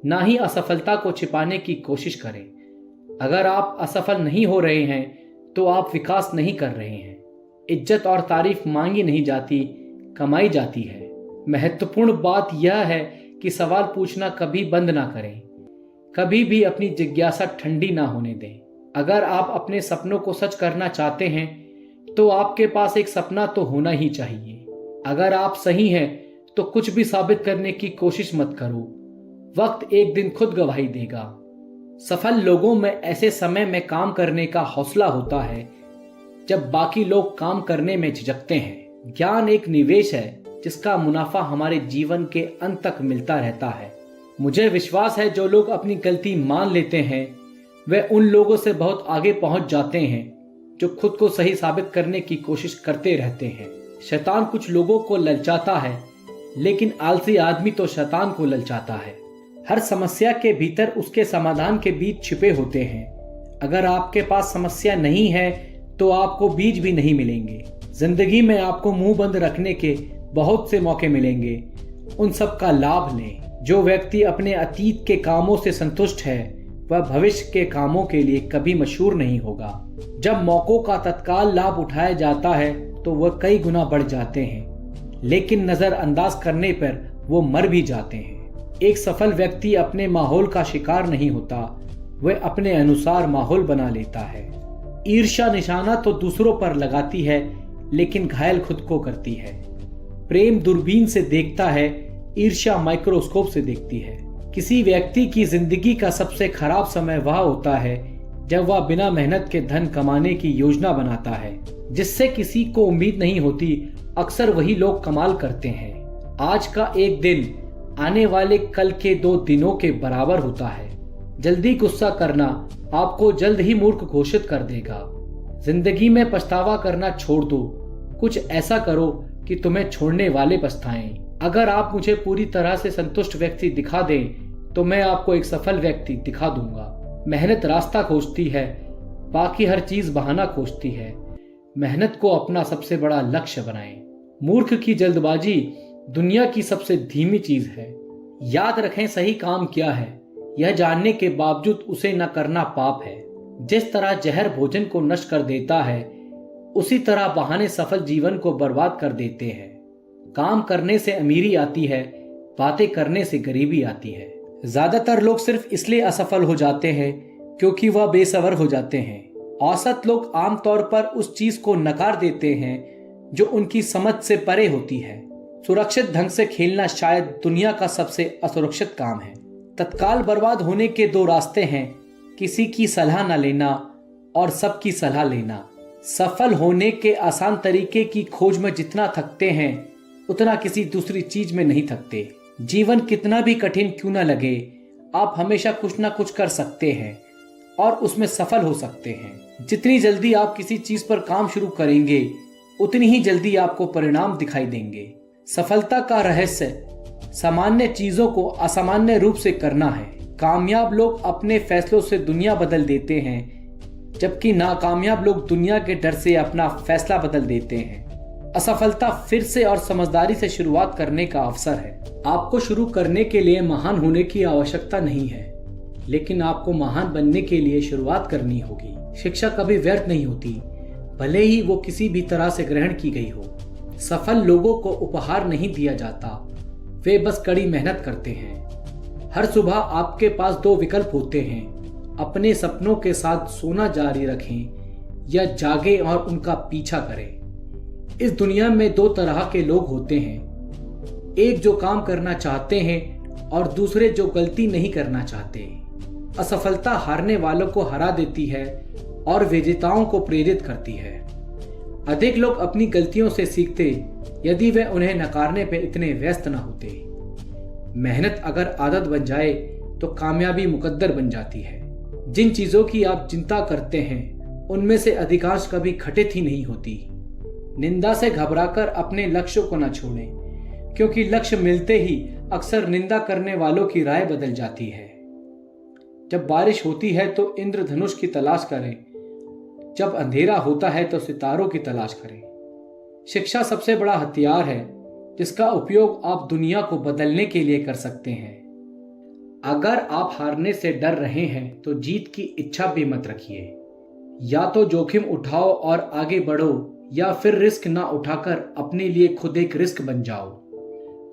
ना ही असफलता को छिपाने की कोशिश करें। अगर आप असफल नहीं हो रहे हैं तो आप विकास नहीं कर रहे हैं। इज्जत और तारीफ मांगी नहीं जाती, कमाई जाती है। महत्वपूर्ण बात यह है कि सवाल पूछना कभी बंद ना करें, कभी भी अपनी जिज्ञासा ठंडी ना होने दें। अगर आप अपने सपनों को सच करना चाहते हैं तो आपके पास एक सपना तो होना ही चाहिए। अगर आप सही हैं तो कुछ भी साबित करने की कोशिश मत करो, वक्त एक दिन खुद गवाही देगा। सफल लोगों में ऐसे समय में काम करने का हौसला होता है जब बाकी लोग काम करने में झिझकते हैं। ज्ञान एक निवेश है जिसका मुनाफा हमारे जीवन के अंत तक मिलता रहता है। मुझे विश्वास है जो लोग अपनी गलती मान लेते हैं वे उन लोगों से बहुत आगे पहुंच जाते हैं जो खुद को सही साबित करने की कोशिश करते रहते हैं। शैतान कुछ लोगों को ललचाता है, लेकिन आलसी आदमी तो शैतान को ललचाता है। हर समस्या के भीतर उसके समाधान के बीज छिपे होते हैं। अगर आपके पास समस्या नहीं है तो आपको बीज भी नहीं मिलेंगे। जिंदगी में आपको मुंह बंद रखने के बहुत से मौके मिलेंगे, उन सब का लाभ लें। जो व्यक्ति अपने अतीत के कामों से संतुष्ट है वह भविष्य के कामों के लिए कभी मशहूर नहीं होगा। जब मौकों का तत्काल लाभ उठाया जाता है तो वह कई गुना बढ़ जाते हैं, लेकिन नजरअंदाज करने पर वो मर भी जाते हैं। एक सफल व्यक्ति अपने माहौल का शिकार नहीं होता, वह अपने अनुसार माहौल बना लेता है। ईर्ष्या निशाना तो दूसरों पर लगाती है, लेकिन घायल खुद को करती है। प्रेम दूरबीन से देखता है, ईर्ष्या माइक्रोस्कोप से देखती है। किसी व्यक्ति की जिंदगी का सबसे खराब समय वह होता है जब वह बिना मेहनत के धन कमाने की योजना बनाता है, जिससे किसी को उम्मीद नहीं होती। अक्सर वही लोग कमाल करते हैं। आज का एक दिन आने वाले कल के 2 दिनों के बराबर होता है। जल्दी गुस्सा करना आपको जल्द ही मूर्ख घोषित कर देगा। जिंदगी में पछतावा करना छोड़ दो, कुछ ऐसा करो कि तुम्हें छोड़ने वाले पछताएं। अगर आप मुझे पूरी तरह से संतुष्ट व्यक्ति दिखा दें तो मैं आपको एक सफल व्यक्ति दिखा दूंगा। मेहनत रास्ता खोजती है, बाकी हर चीज बहाना खोजती है। मेहनत को अपना सबसे बड़ा लक्ष्य बनाएं। मूर्ख की जल्दबाजी दुनिया की सबसे धीमी चीज है। याद रखें, सही काम क्या है यह जानने के बावजूद उसे न करना पाप है। जिस तरह जहर भोजन को नष्ट कर देता है, उसी तरह बहाने सफल जीवन को बर्बाद कर देते हैं। काम करने से अमीरी आती है, बातें करने से गरीबी आती है। ज्यादातर लोग सिर्फ इसलिए असफल हो जाते हैं क्योंकि वह बेसब्र हो जाते हैं। औसत लोग आमतौर पर उस चीज को नकार देते हैं जो उनकी समझ से परे होती है। सुरक्षित ढंग से खेलना शायद दुनिया का सबसे असुरक्षित काम है। तत्काल बर्बाद होने के 2 रास्ते हैं, किसी की सलाह न लेना और सबकी सलाह लेना। सफल होने के आसान तरीके की खोज में जितना थकते हैं उतना किसी दूसरी चीज में नहीं थकते। जीवन कितना भी कठिन क्यों न लगे, आप हमेशा कुछ ना कुछ कर सकते हैं और उसमें सफल हो सकते हैं। जितनी जल्दी आप किसी चीज पर काम शुरू करेंगे उतनी ही जल्दी आपको परिणाम दिखाई देंगे। सफलता का रहस्य सामान्य चीजों को असामान्य रूप से करना है। कामयाब लोग अपने फैसलों से दुनिया बदल देते हैं, जबकि नाकामयाब लोग दुनिया के डर से अपना फैसला बदल देते हैं। असफलता फिर से और समझदारी से शुरुआत करने का अवसर है। आपको शुरू करने के लिए महान होने की आवश्यकता नहीं है, लेकिन आपको महान बनने के लिए शुरुआत करनी होगी। शिक्षा कभी व्यर्थ नहीं होती, भले ही वो किसी भी तरह से ग्रहण की गई हो। सफल लोगों को उपहार नहीं दिया जाता, वे बस कड़ी मेहनत करते हैं। हर सुबह आपके पास 2 विकल्प होते हैं, अपने सपनों के साथ सोना जारी रखें या जागें और उनका पीछा करें। इस दुनिया में 2 तरह के लोग होते हैं, एक जो काम करना चाहते हैं और दूसरे जो गलती नहीं करना चाहते। असफलता हारने वालों को हरा देती है और विजेताओं को प्रेरित करती है। अधिक लोग अपनी गलतियों से सीखते यदि वे उन्हें नकारने पर इतने व्यस्त न होते। मेहनत अगर आदत बन जाए तो कामयाबी मुकद्दर बन जाती है। जिन चीजों की आप चिंता करते हैं उनमें से अधिकांश कभी घटित ही नहीं होती। निंदा से घबराकर अपने लक्ष्य को न छोड़ें। क्योंकि लक्ष्य मिलते ही अक्सर निंदा करने वालों की राय बदल जाती है। जब बारिश होती है तो इंद्रधनुष की तलाश करें, जब अंधेरा होता है तो सितारों की तलाश करें। शिक्षा सबसे बड़ा हथियार है जिसका उपयोग आप दुनिया को बदलने के लिए कर सकते हैं। अगर आप हारने से डर रहे हैं तो जीत की इच्छा भी मत रखिए। या तो जोखिम उठाओ और आगे बढ़ो, या फिर रिस्क ना उठाकर अपने लिए खुद एक रिस्क बन जाओ।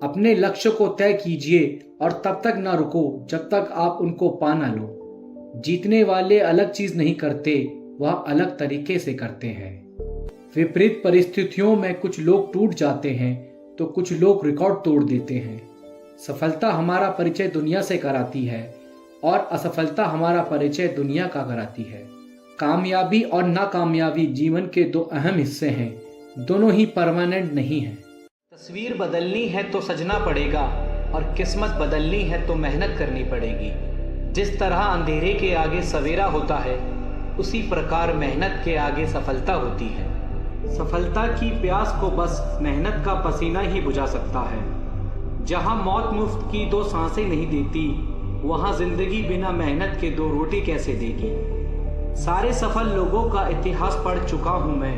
अपने लक्ष्य को तय कीजिए और तब तक ना रुको जब तक आप उनको पा ना लो। जीतने वाले अलग चीज नहीं करते, वह अलग तरीके से करते हैं। विपरीत परिस्थितियों में कुछ लोग टूट जाते हैं तो कुछ लोग रिकॉर्ड तोड़ देते हैं। सफलता हमारा परिचय दुनिया से कराती है और असफलता हमारा परिचय दुनिया का कराती है। कामयाबी और नाकामयाबी जीवन के दो अहम हिस्से हैं, दोनों ही परमानेंट नहीं हैं। तस्वीर बदलनी है तो सजना पड़ेगा और किस्मत बदलनी है तो मेहनत करनी पड़ेगी। जिस तरह अंधेरे के आगे सवेरा होता है, उसी प्रकार मेहनत के आगे सफलता होती है। सफलता की प्यास को बस मेहनत का पसीना ही बुझा सकता है। जहां मौत मुफ्त की दो सांसें नहीं देती, वहां जिंदगी बिना मेहनत के दो रोटी कैसे देगी। सारे सफल लोगों का इतिहास पढ़ चुका हूं मैं,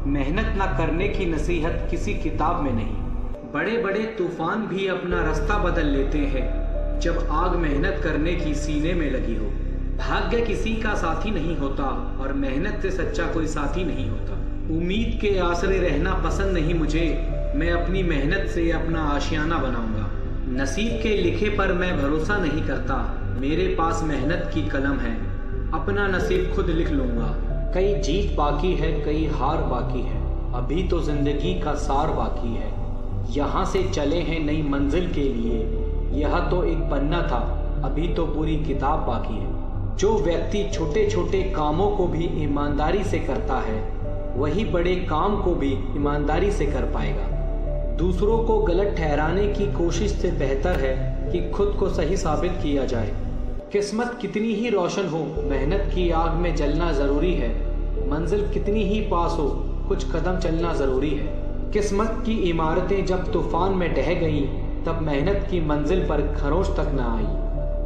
मेहनत ना करने की नसीहत किसी किताब में नहीं। बड़े बड़े तूफान भी अपना रास्ता बदल लेते हैं जब आग मेहनत करने की सीने में लगी हो। भाग्य किसी का साथी नहीं होता और मेहनत से सच्चा कोई साथी नहीं होता। उम्मीद के आसरे रहना पसंद नहीं मुझे, मैं अपनी मेहनत से अपना आशियाना बनाऊंगा। नसीब के लिखे पर मैं भरोसा नहीं करता, मेरे पास मेहनत की कलम है, अपना नसीब खुद लिख लूंगा। कई जीत बाकी है, कई हार बाकी है, अभी तो जिंदगी का सार बाकी है। यहाँ से चले हैं नई मंजिल के लिए, यह तो एक पन्ना था, अभी तो पूरी किताब बाकी है। जो व्यक्ति छोटे छोटे कामों को भी ईमानदारी से करता है, वही बड़े काम को भी ईमानदारी से कर पाएगा। दूसरों को गलत ठहराने की कोशिश से बेहतर है कि खुद को सही साबित किया जाए। किस्मत कितनी ही रोशन हो, मेहनत की आग में जलना जरूरी है। मंजिल कितनी ही पास हो, कुछ कदम चलना जरूरी है। किस्मत की इमारतें जब तूफान में ढह गईं, तब मेहनत की मंजिल पर खरोंच तक न आई।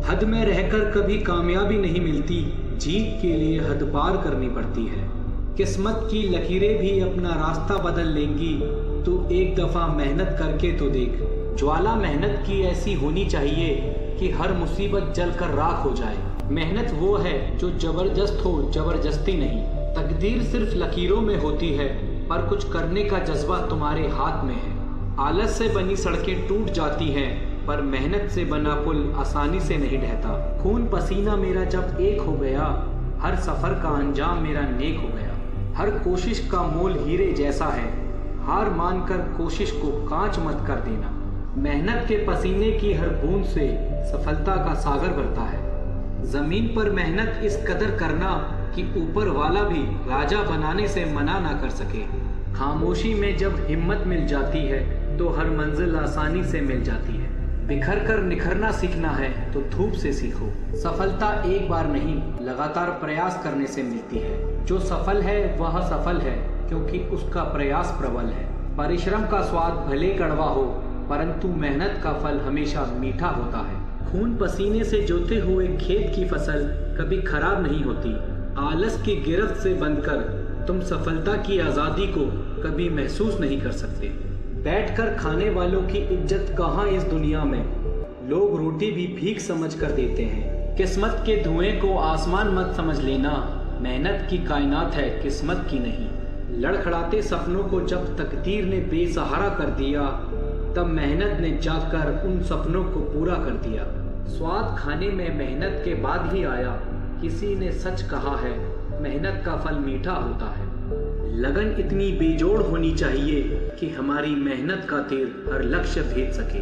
हद में रहकर कभी कामयाबी नहीं मिलती, जीत के लिए हद पार करनी पड़ती है। किस्मत की लकीरें भी अपना रास्ता बदल लेंगी, तू एक दफा मेहनत करके तो देख। ज्वाला मेहनत की ऐसी होनी चाहिए कि हर मुसीबत जलकर राख हो जाए। मेहनत वो है जो जबरदस्त हो, जबरदस्ती नहीं। तकदीर सिर्फ लकीरों में होती है, पर कुछ करने का जज्बा तुम्हारे हाथ में है। आलस से बनी सड़कें टूट जाती हैं, पर मेहनत से बना पुल आसानी से नहीं ढहता। खून पसीना मेरा जब एक हो गया, हर सफर का अंजाम मेरा नेक हो गया। हर कोशिश का मोल हीरे जैसा है, हार मानकर कोशिश को कांच मत कर देना। मेहनत के पसीने की हर बूंद से सफलता का सागर भरता है। जमीन पर मेहनत इस कदर करना कि ऊपर वाला भी राजा बनाने से मना ना कर सके। खामोशी में जब हिम्मत मिल जाती है तो हर मंजिल आसानी से मिल जाती है। बिखर कर निखरना सीखना है तो धूप से सीखो। सफलता एक बार नहीं, लगातार प्रयास करने से मिलती है। जो सफल है वह सफल है क्योंकि उसका प्रयास प्रबल है। परिश्रम का स्वाद भले कड़वा हो, परंतु मेहनत का फल हमेशा मीठा होता है। खून पसीने से जोते हुए खेत की फसल कभी खराब नहीं होती। आलस की गिरफ्त से बंधकर तुम सफलता की आज़ादी को कभी महसूस नहीं कर सकते। बैठकर खाने वालों की इज्जत कहाँ इस दुनिया में, लोग रोटी भी भीख समझ कर देते हैं। किस्मत के धुएं को आसमान मत समझ लेना, मेहनत की कायनात है, किस्मत की नहीं। लड़खड़ाते सपनों को जब तकदीर ने बेसहारा कर दिया, तब मेहनत ने जाकर उन सपनों को पूरा कर दिया। स्वाद खाने में मेहनत के बाद ही आया, किसी ने सच कहा है, मेहनत का फल मीठा होता है। लगन इतनी बेजोड़ होनी चाहिए कि हमारी मेहनत का तीर हर लक्ष्य भेद सके।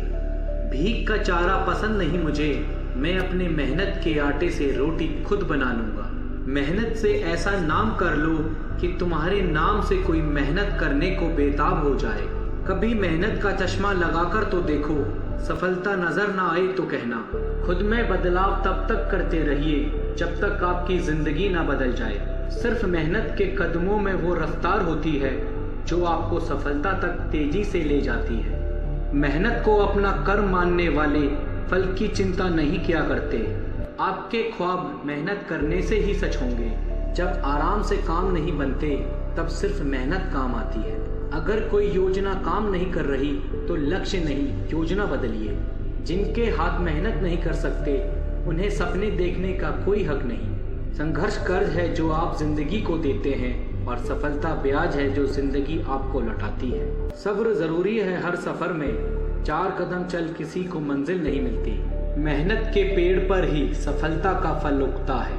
भीख का चारा पसंद नहीं मुझे, मैं अपने मेहनत के आटे से रोटी खुद बना लूंगा। मेहनत से ऐसा नाम कर लो कि तुम्हारे नाम से कोई मेहनत करने को बेताब हो जाए। कभी मेहनत का चश्मा लगाकर तो देखो, सफलता नजर ना आए तो कहना। खुद में बदलाव तब तक करते रहिए जब तक आपकी जिंदगी ना बदल जाए। सिर्फ मेहनत के कदमों में वो रफ्तार होती है जो आपको सफलता तक तेजी से ले जाती है। मेहनत को अपना कर्म मानने वाले फल की चिंता नहीं किया करते। आपके ख्वाब मेहनत करने से ही सच होंगे। जब आराम से काम नहीं बनते तब सिर्फ मेहनत काम आती है। अगर कोई योजना काम नहीं कर रही तो लक्ष्य नहीं, योजना बदलिए। जिनके हाथ मेहनत नहीं कर सकते उन्हें सपने देखने का कोई हक नहीं। संघर्ष कर्ज है जो आप जिंदगी को देते हैं और सफलता ब्याज है जो जिंदगी आपको लौटाती है। सब्र जरूरी है हर सफर में, 4 कदम चल किसी को मंजिल नहीं मिलती। मेहनत के पेड़ पर ही सफलता का फल उगता है।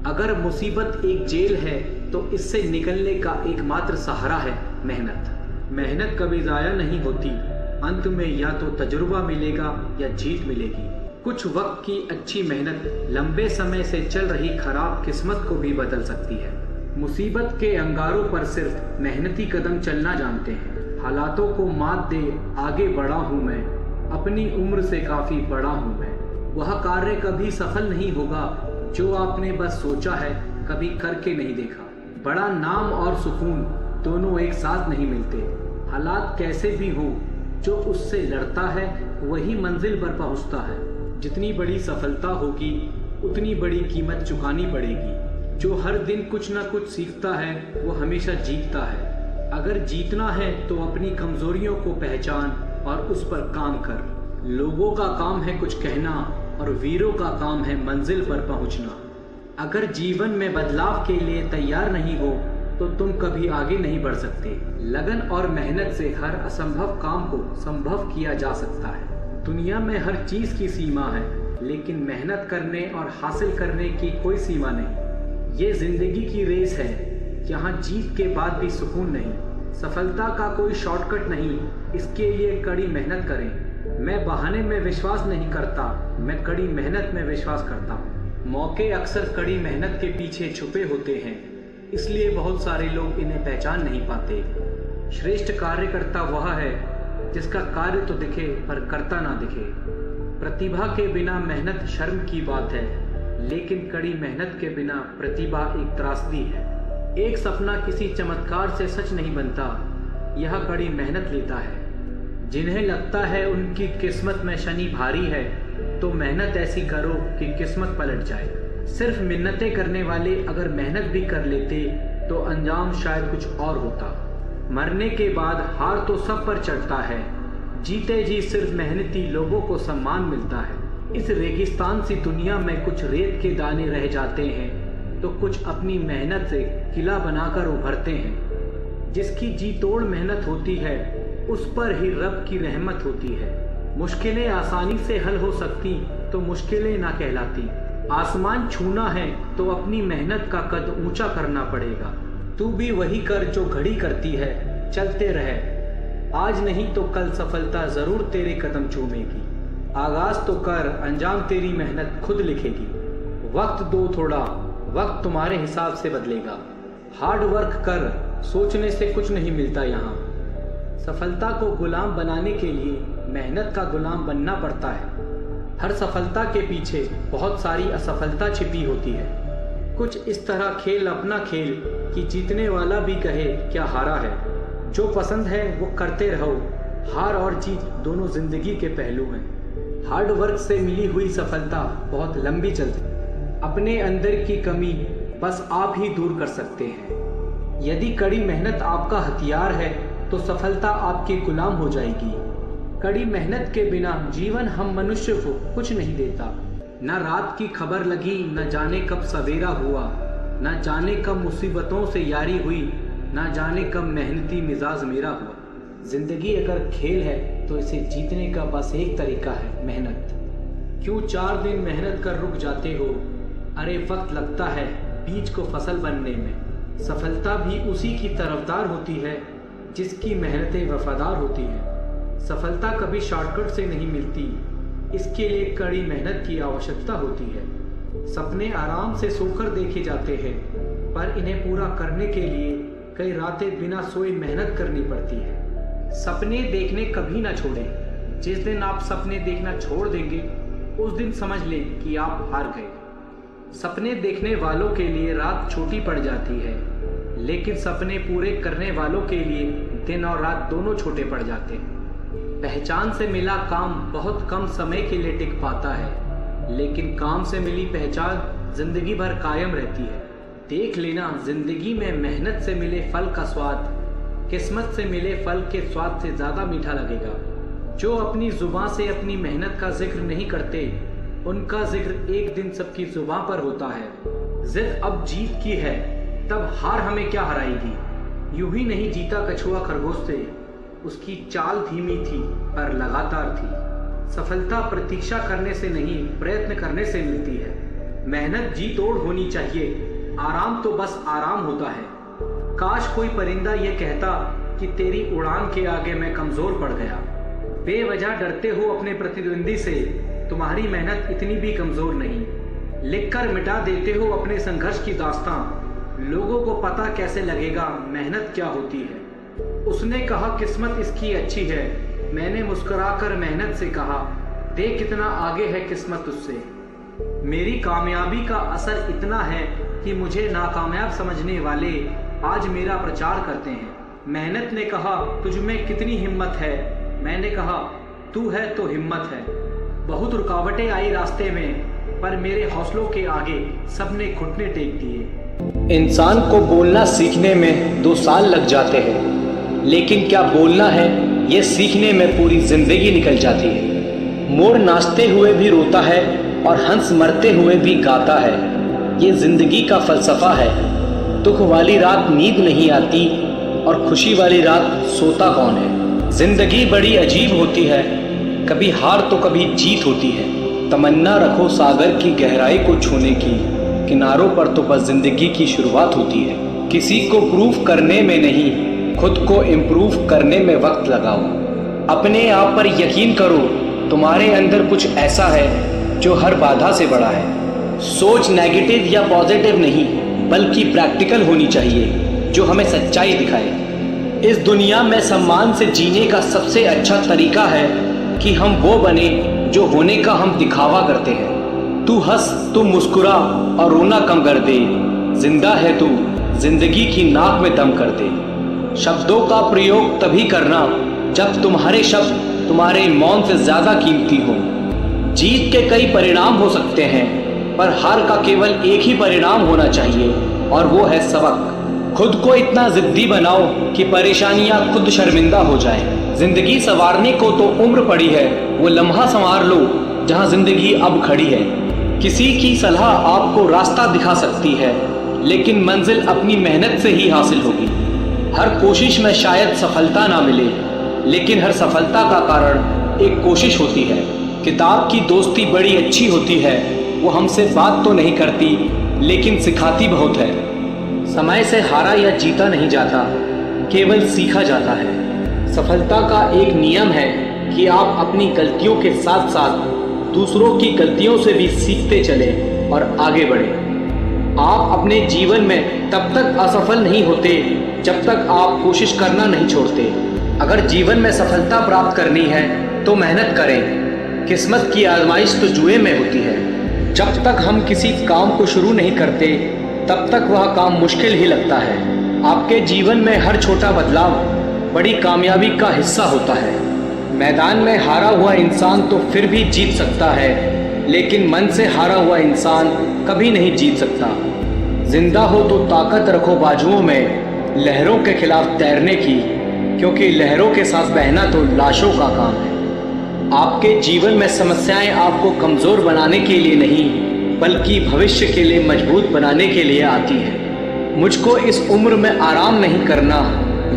अगर मुसीबत एक जेल है तो इससे निकलने का एकमात्र सहारा है मेहनत। मेहनत कभी जाया नहीं होती, अंत में या तो तजुर्बा मिलेगा या जीत मिलेगी। कुछ वक्त की अच्छी मेहनत लंबे समय से चल रही खराब किस्मत को भी बदल सकती है। मुसीबत के अंगारों पर सिर्फ मेहनती कदम चलना जानते हैं। हालातों को मात दे आगे बढ़ा हूँ मैं, अपनी उम्र से काफी बड़ा हूँ मैं। वह कार्य कभी सफल नहीं होगा जो आपने बस सोचा है, कभी करके नहीं देखा। बड़ा नाम और सुकून दोनों एक साथ नहीं मिलते। हालात कैसे भी हो, जो उससे लड़ता है वही मंजिल पर पहुंचता है। जितनी बड़ी सफलता होगी उतनी बड़ी कीमत चुकानी पड़ेगी। जो हर दिन कुछ ना कुछ सीखता है वो हमेशा जीतता है। अगर जीतना है तो अपनी कमजोरियों को पहचान और उस पर काम कर। लोगों का काम है कुछ कहना और वीरों का काम है मंजिल पर पहुंचना। अगर जीवन में बदलाव के लिए तैयार नहीं हो तो तुम कभी आगे नहीं बढ़ सकते। लगन और मेहनत से हर असंभव काम को संभव किया जा सकता है। दुनिया में हर चीज की सीमा है, लेकिन मेहनत करने और हासिल करने की कोई सीमा नहीं। ये जिंदगी की रेस है, यहाँ जीत के बाद भी सुकून नहीं। सफलता का कोई शॉर्टकट नहीं, इसके लिए कड़ी मेहनत करें। मैं बहाने में विश्वास नहीं करता, मैं कड़ी मेहनत में विश्वास करता हूँ। मौके अक्सर कड़ी मेहनत के पीछे छुपे होते हैं, इसलिए बहुत सारे लोग इन्हें पहचान नहीं पाते। श्रेष्ठ कार्यकर्ता वह है जिसका कार्य तो दिखे पर करता ना दिखे। प्रतिभा के बिना मेहनत शर्म की बात है, लेकिन कड़ी मेहनत के बिना प्रतिभा एक त्रासदी है। एक सपना किसी चमत्कार से सच नहीं बनता, यह कड़ी मेहनत लेता है। जिन्हें लगता है उनकी किस्मत में शनि भारी है, तो मेहनत ऐसी करो कि किस्मत पलट जाए। सिर्फ मिन्नतें करने वाले अगर मेहनत भी कर लेते तो अंजाम शायद कुछ और होता। मरने के बाद हार तो सब पर चढ़ता है, जीते जी सिर्फ मेहनती लोगों को सम्मान मिलता है। इस रेगिस्तान सी दुनिया में कुछ रेत के दाने रह जाते हैं तो कुछ अपनी मेहनत से किला बनाकर उभरते हैं। जिसकी जी तोड़ मेहनत होती है उस पर ही रब की रहमत होती है। मुश्किलें आसानी से हल हो सकती तो मुश्किलें ना कहलाती। आसमान छूना है तो अपनी मेहनत का कद ऊंचा करना पड़ेगा। तू भी वही कर जो घड़ी करती है, चलते रहे। आज नहीं तो कल सफलता जरूर तेरे कदम चूमेगी। आगाज तो कर, अंजाम तेरी मेहनत खुद लिखेगी। वक्त दो थोड़ा, वक्त तुम्हारे हिसाब से बदलेगा। हार्ड वर्क कर, सोचने से कुछ नहीं मिलता यहाँ। सफलता को गुलाम बनाने के लिए मेहनत का गुलाम बनना पड़ता है। हर सफलता के पीछे बहुत सारी असफलता छिपी होती है। कुछ इस तरह खेल अपना खेल कि जीतने वाला भी कहे क्या हारा है। जो पसंद है वो करते रहो। हार और जीत दोनों जिंदगी के पहलू हैं। हार्ड वर्क से मिली हुई सफलता बहुत लंबी चलती है। अपने अंदर की कमी बस आप ही दूर कर सकते हैं। यदि कड़ी मेहनत आपका हथियार है तो सफलता आपके गुलाम हो जाएगी। कड़ी मेहनत के बिना जीवन हम मनुष्य को कुछ नहीं देता। न रात की खबर लगी, न जाने कब सवेरा हुआ, न जाने कब मुसीबतों से यारी हुई, न जाने कब मेहनती मिजाज मेरा हुआ। जिंदगी अगर खेल है तो इसे जीतने का बस एक तरीका है, मेहनत। क्यों 4 दिन मेहनत कर रुक जाते हो? अरे वक्त लगता है बीज को फसल बनने में। सफलता भी उसी की तरफदार होती है जिसकी मेहनतें वफादार होती हैं। सफलता कभी शॉर्टकट से नहीं मिलती, इसके लिए कड़ी मेहनत की आवश्यकता होती है। सपने आराम से सोकर देखे जाते हैं, पर इन्हें पूरा करने के लिए कई रातें बिना सोए मेहनत करनी पड़ती है। सपने देखने कभी ना छोड़ें। जिस दिन आप सपने देखना छोड़ देंगे उस दिन समझ लें कि आप हार गए। सपने देखने वालों के लिए रात छोटी पड़ जाती है, लेकिन सपने पूरे करने वालों के लिए दिन और रात दोनों छोटे पड़ जाते हैं। पहचान से मिला काम बहुत कम समय के लिए टिक पाता है, लेकिन काम से मिली पहचान जिंदगी भर कायम रहती है। देख लेना, जिंदगी में मेहनत से मिले फल का स्वाद किस्मत से मिले फल के स्वाद से ज्यादा मीठा लगेगा। जो अपनी जुबान से अपनी मेहनत का जिक्र नहीं करते, उनका जिक्र एक दिन सबकी जुबान पर होता है। जिद अब जीत की है, तब हार हमें क्या हराएगी। यूं ही नहीं जीता कछुआ खरगोश से, उसकी चाल धीमी थी पर लगातार थी। सफलता प्रतीक्षा करने से नहीं, प्रयत्न करने से मिलती है। मेहनत जी तोड़ होनी चाहिए, आराम तो बस आराम होता है। काश कोई परिंदा ये कहता कि तेरी उड़ान के आगे मैं कमजोर पड़ गया। बेवजह डरते हो अपने प्रतिद्वंदी से, तुम्हारी मेहनत इतनी भी कमजोर नहीं। लिखकर मिटा देते हो अपने संघर्ष की दास्तां, लोगों को पता कैसे लगेगा मेहनत क्या होती है। उसने कहा किस्मत इसकी अच्छी है, मैंने मुस्कुराकर मेहनत से कहा देख कितना आगे है किस्मत उससे। मेरी कामयाबी का असर इतना है कि मुझे नाकामयाब समझने वाले आज मेरा प्रचार करते हैं। मेहनत ने कहा तुझ में कितनी हिम्मत है, मैंने कहा तू है तो हिम्मत है। बहुत रुकावटें आई रास्ते में, पर मेरे हौसलों के आगे सबने घुटने टेक दिए। इंसान को बोलना सीखने में 2 साल लग जाते हैं, लेकिन क्या बोलना है ये सीखने में पूरी जिंदगी निकल जाती है। मोर नाचते हुए भी रोता है और हंस मरते हुए भी गाता है, ये जिंदगी का फलसफा है। दुख वाली रात नींद नहीं आती और खुशी वाली रात सोता कौन है। जिंदगी बड़ी अजीब होती है, कभी हार तो कभी जीत होती है। तमन्ना रखो सागर की गहराई को छूने की, किनारों पर तो बस जिंदगी की शुरुआत होती है। किसी को प्रूफ करने में नहीं, खुद को इम्प्रूव करने में वक्त लगाओ। अपने आप पर यकीन करो, तुम्हारे अंदर कुछ ऐसा है जो हर बाधा से बड़ा है। सोच नेगेटिव या पॉजिटिव नहीं, बल्कि प्रैक्टिकल होनी चाहिए, जो हमें सच्चाई दिखाए। इस दुनिया में सम्मान से जीने का सबसे अच्छा तरीका है कि हम वो बने जो होने का हम दिखावा करते हैं। तू हंस, तू मुस्कुरा और रोना कम कर दे। जिंदा है तू, जिंदगी की नाक में दम कर दे। शब्दों का प्रयोग तभी करना जब तुम्हारे शब्द तुम्हारे मौन से ज्यादा कीमती हो। जीत के कई परिणाम हो सकते हैं, पर हार का केवल एक ही परिणाम होना चाहिए, और वो है सबक। खुद को इतना जिद्दी बनाओ कि परेशानियां खुद शर्मिंदा हो जाएं। जिंदगी संवारने को तो उम्र पड़ी है, वो लम्हा संवार लो जहां जिंदगी अब खड़ी है। किसी की सलाह आपको रास्ता दिखा सकती है, लेकिन मंजिल अपनी मेहनत से ही हासिल होगी। हर कोशिश में शायद सफलता ना मिले, लेकिन हर सफलता का कारण एक कोशिश होती है। किताब की दोस्ती बड़ी अच्छी होती है, वो हमसे बात तो नहीं करती, लेकिन सिखाती बहुत है। समय से हारा या जीता नहीं जाता, केवल सीखा जाता है। सफलता का एक नियम है कि आप अपनी गलतियों के साथ साथ दूसरों की गलतियों से भी सीखते चलें और आगे बढ़ें। आप अपने जीवन में तब तक असफल नहीं होते जब तक आप कोशिश करना नहीं छोड़ते। अगर जीवन में सफलता प्राप्त करनी है तो मेहनत करें। किस्मत की आजमाइश तो जुए में होती है। जब तक हम किसी काम को शुरू नहीं करते, तब तक वह काम मुश्किल ही लगता है। आपके जीवन में हर छोटा बदलाव बड़ी कामयाबी का हिस्सा होता है। मैदान में हारा हुआ इंसान तो फिर भी जीत सकता है, लेकिन मन से हारा हुआ इंसान कभी नहीं जीत सकता। जिंदा हो तो ताकत रखो बाजुओं में, लहरों के खिलाफ तैरने की, क्योंकि लहरों के साथ बहना तो लाशों का काम है। आपके जीवन में समस्याएं आपको कमज़ोर बनाने के लिए नहीं, बल्कि भविष्य के लिए मजबूत बनाने के लिए आती है। मुझको इस उम्र में आराम नहीं करना,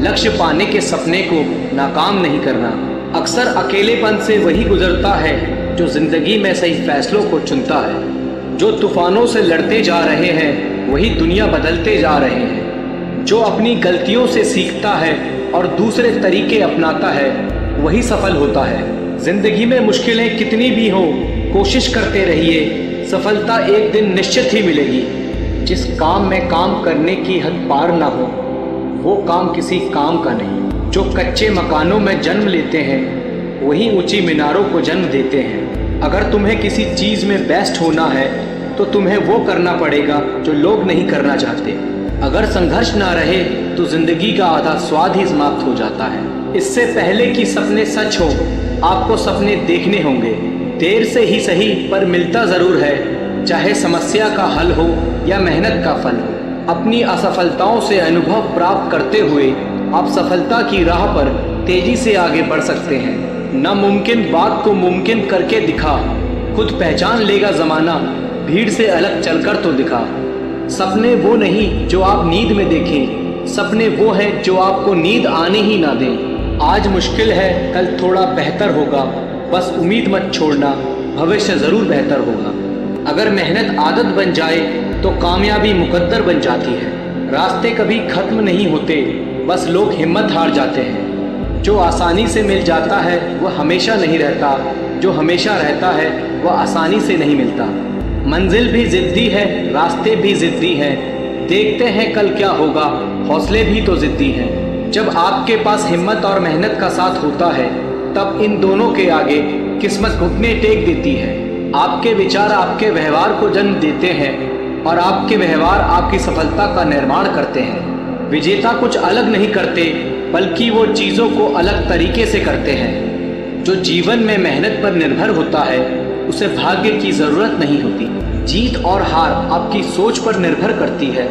लक्ष्य पाने के सपने को नाकाम नहीं करना। अक्सर अकेलेपन से वही गुजरता है जो जिंदगी में सही फैसलों को चुनता है। जो तूफानों से लड़ते जा रहे हैं, वही दुनिया बदलते जा रहे हैं। जो अपनी गलतियों से सीखता है और दूसरे तरीके अपनाता है, वही सफल होता है। जिंदगी में मुश्किलें कितनी भी हो, कोशिश करते रहिए, सफलता एक दिन निश्चित ही मिलेगी। जिस काम में काम करने की हद पार ना हो, वो काम किसी काम का नहीं। जो कच्चे मकानों में जन्म लेते हैं, वही ऊंची मीनारों को जन्म देते हैं। अगर तुम्हें किसी चीज़ में बेस्ट होना है, तो तुम्हें वो करना पड़ेगा जो लोग नहीं करना चाहते। अगर संघर्ष ना रहे, तो जिंदगी का आधा स्वाद ही समाप्त हो जाता है। इससे पहले कि सपने सच हो, आपको सपने देखने होंगे। देर से ही सही पर मिलता ज़रूर है, चाहे समस्या का हल हो या मेहनत का फल हो। अपनी असफलताओं से अनुभव प्राप्त करते हुए आप सफलता की राह पर तेजी से आगे बढ़ सकते हैं। नामुमकिन बात को मुमकिन करके दिखा, खुद पहचान लेगा ज़माना, भीड़ से अलग चलकर तो दिखा। सपने वो नहीं जो आप नींद में देखें, सपने वो हैं जो आपको नींद आने ही ना दें। आज मुश्किल है, कल थोड़ा बेहतर होगा, बस उम्मीद मत छोड़ना, भविष्य ज़रूर बेहतर होगा। अगर मेहनत आदत बन जाए तो कामयाबी मुकद्दर बन जाती है। रास्ते कभी खत्म नहीं होते, बस लोग हिम्मत हार जाते हैं। जो आसानी से मिल जाता है वह हमेशा नहीं रहता, जो हमेशा रहता है वह आसानी से नहीं मिलता। मंजिल भी ज़िद्दी है, रास्ते भी ज़िद्दी हैं, देखते हैं कल क्या होगा, हौसले भी तो ज़िद्दी हैं। जब आपके पास हिम्मत और मेहनत का साथ होता है तब इन दोनों के आगे किस्मत घुटने टेक देती है। आपके विचार आपके व्यवहार को जन्म देते हैं और आपके व्यवहार आपकी सफलता का निर्माण करते हैं। विजेता कुछ अलग नहीं करते, बल्कि वो चीज़ों को अलग तरीके से करते हैं। जो जीवन में मेहनत पर निर्भर होता है उसे भाग्य की ज़रूरत नहीं होती। जीत और हार आपकी सोच पर निर्भर करती है।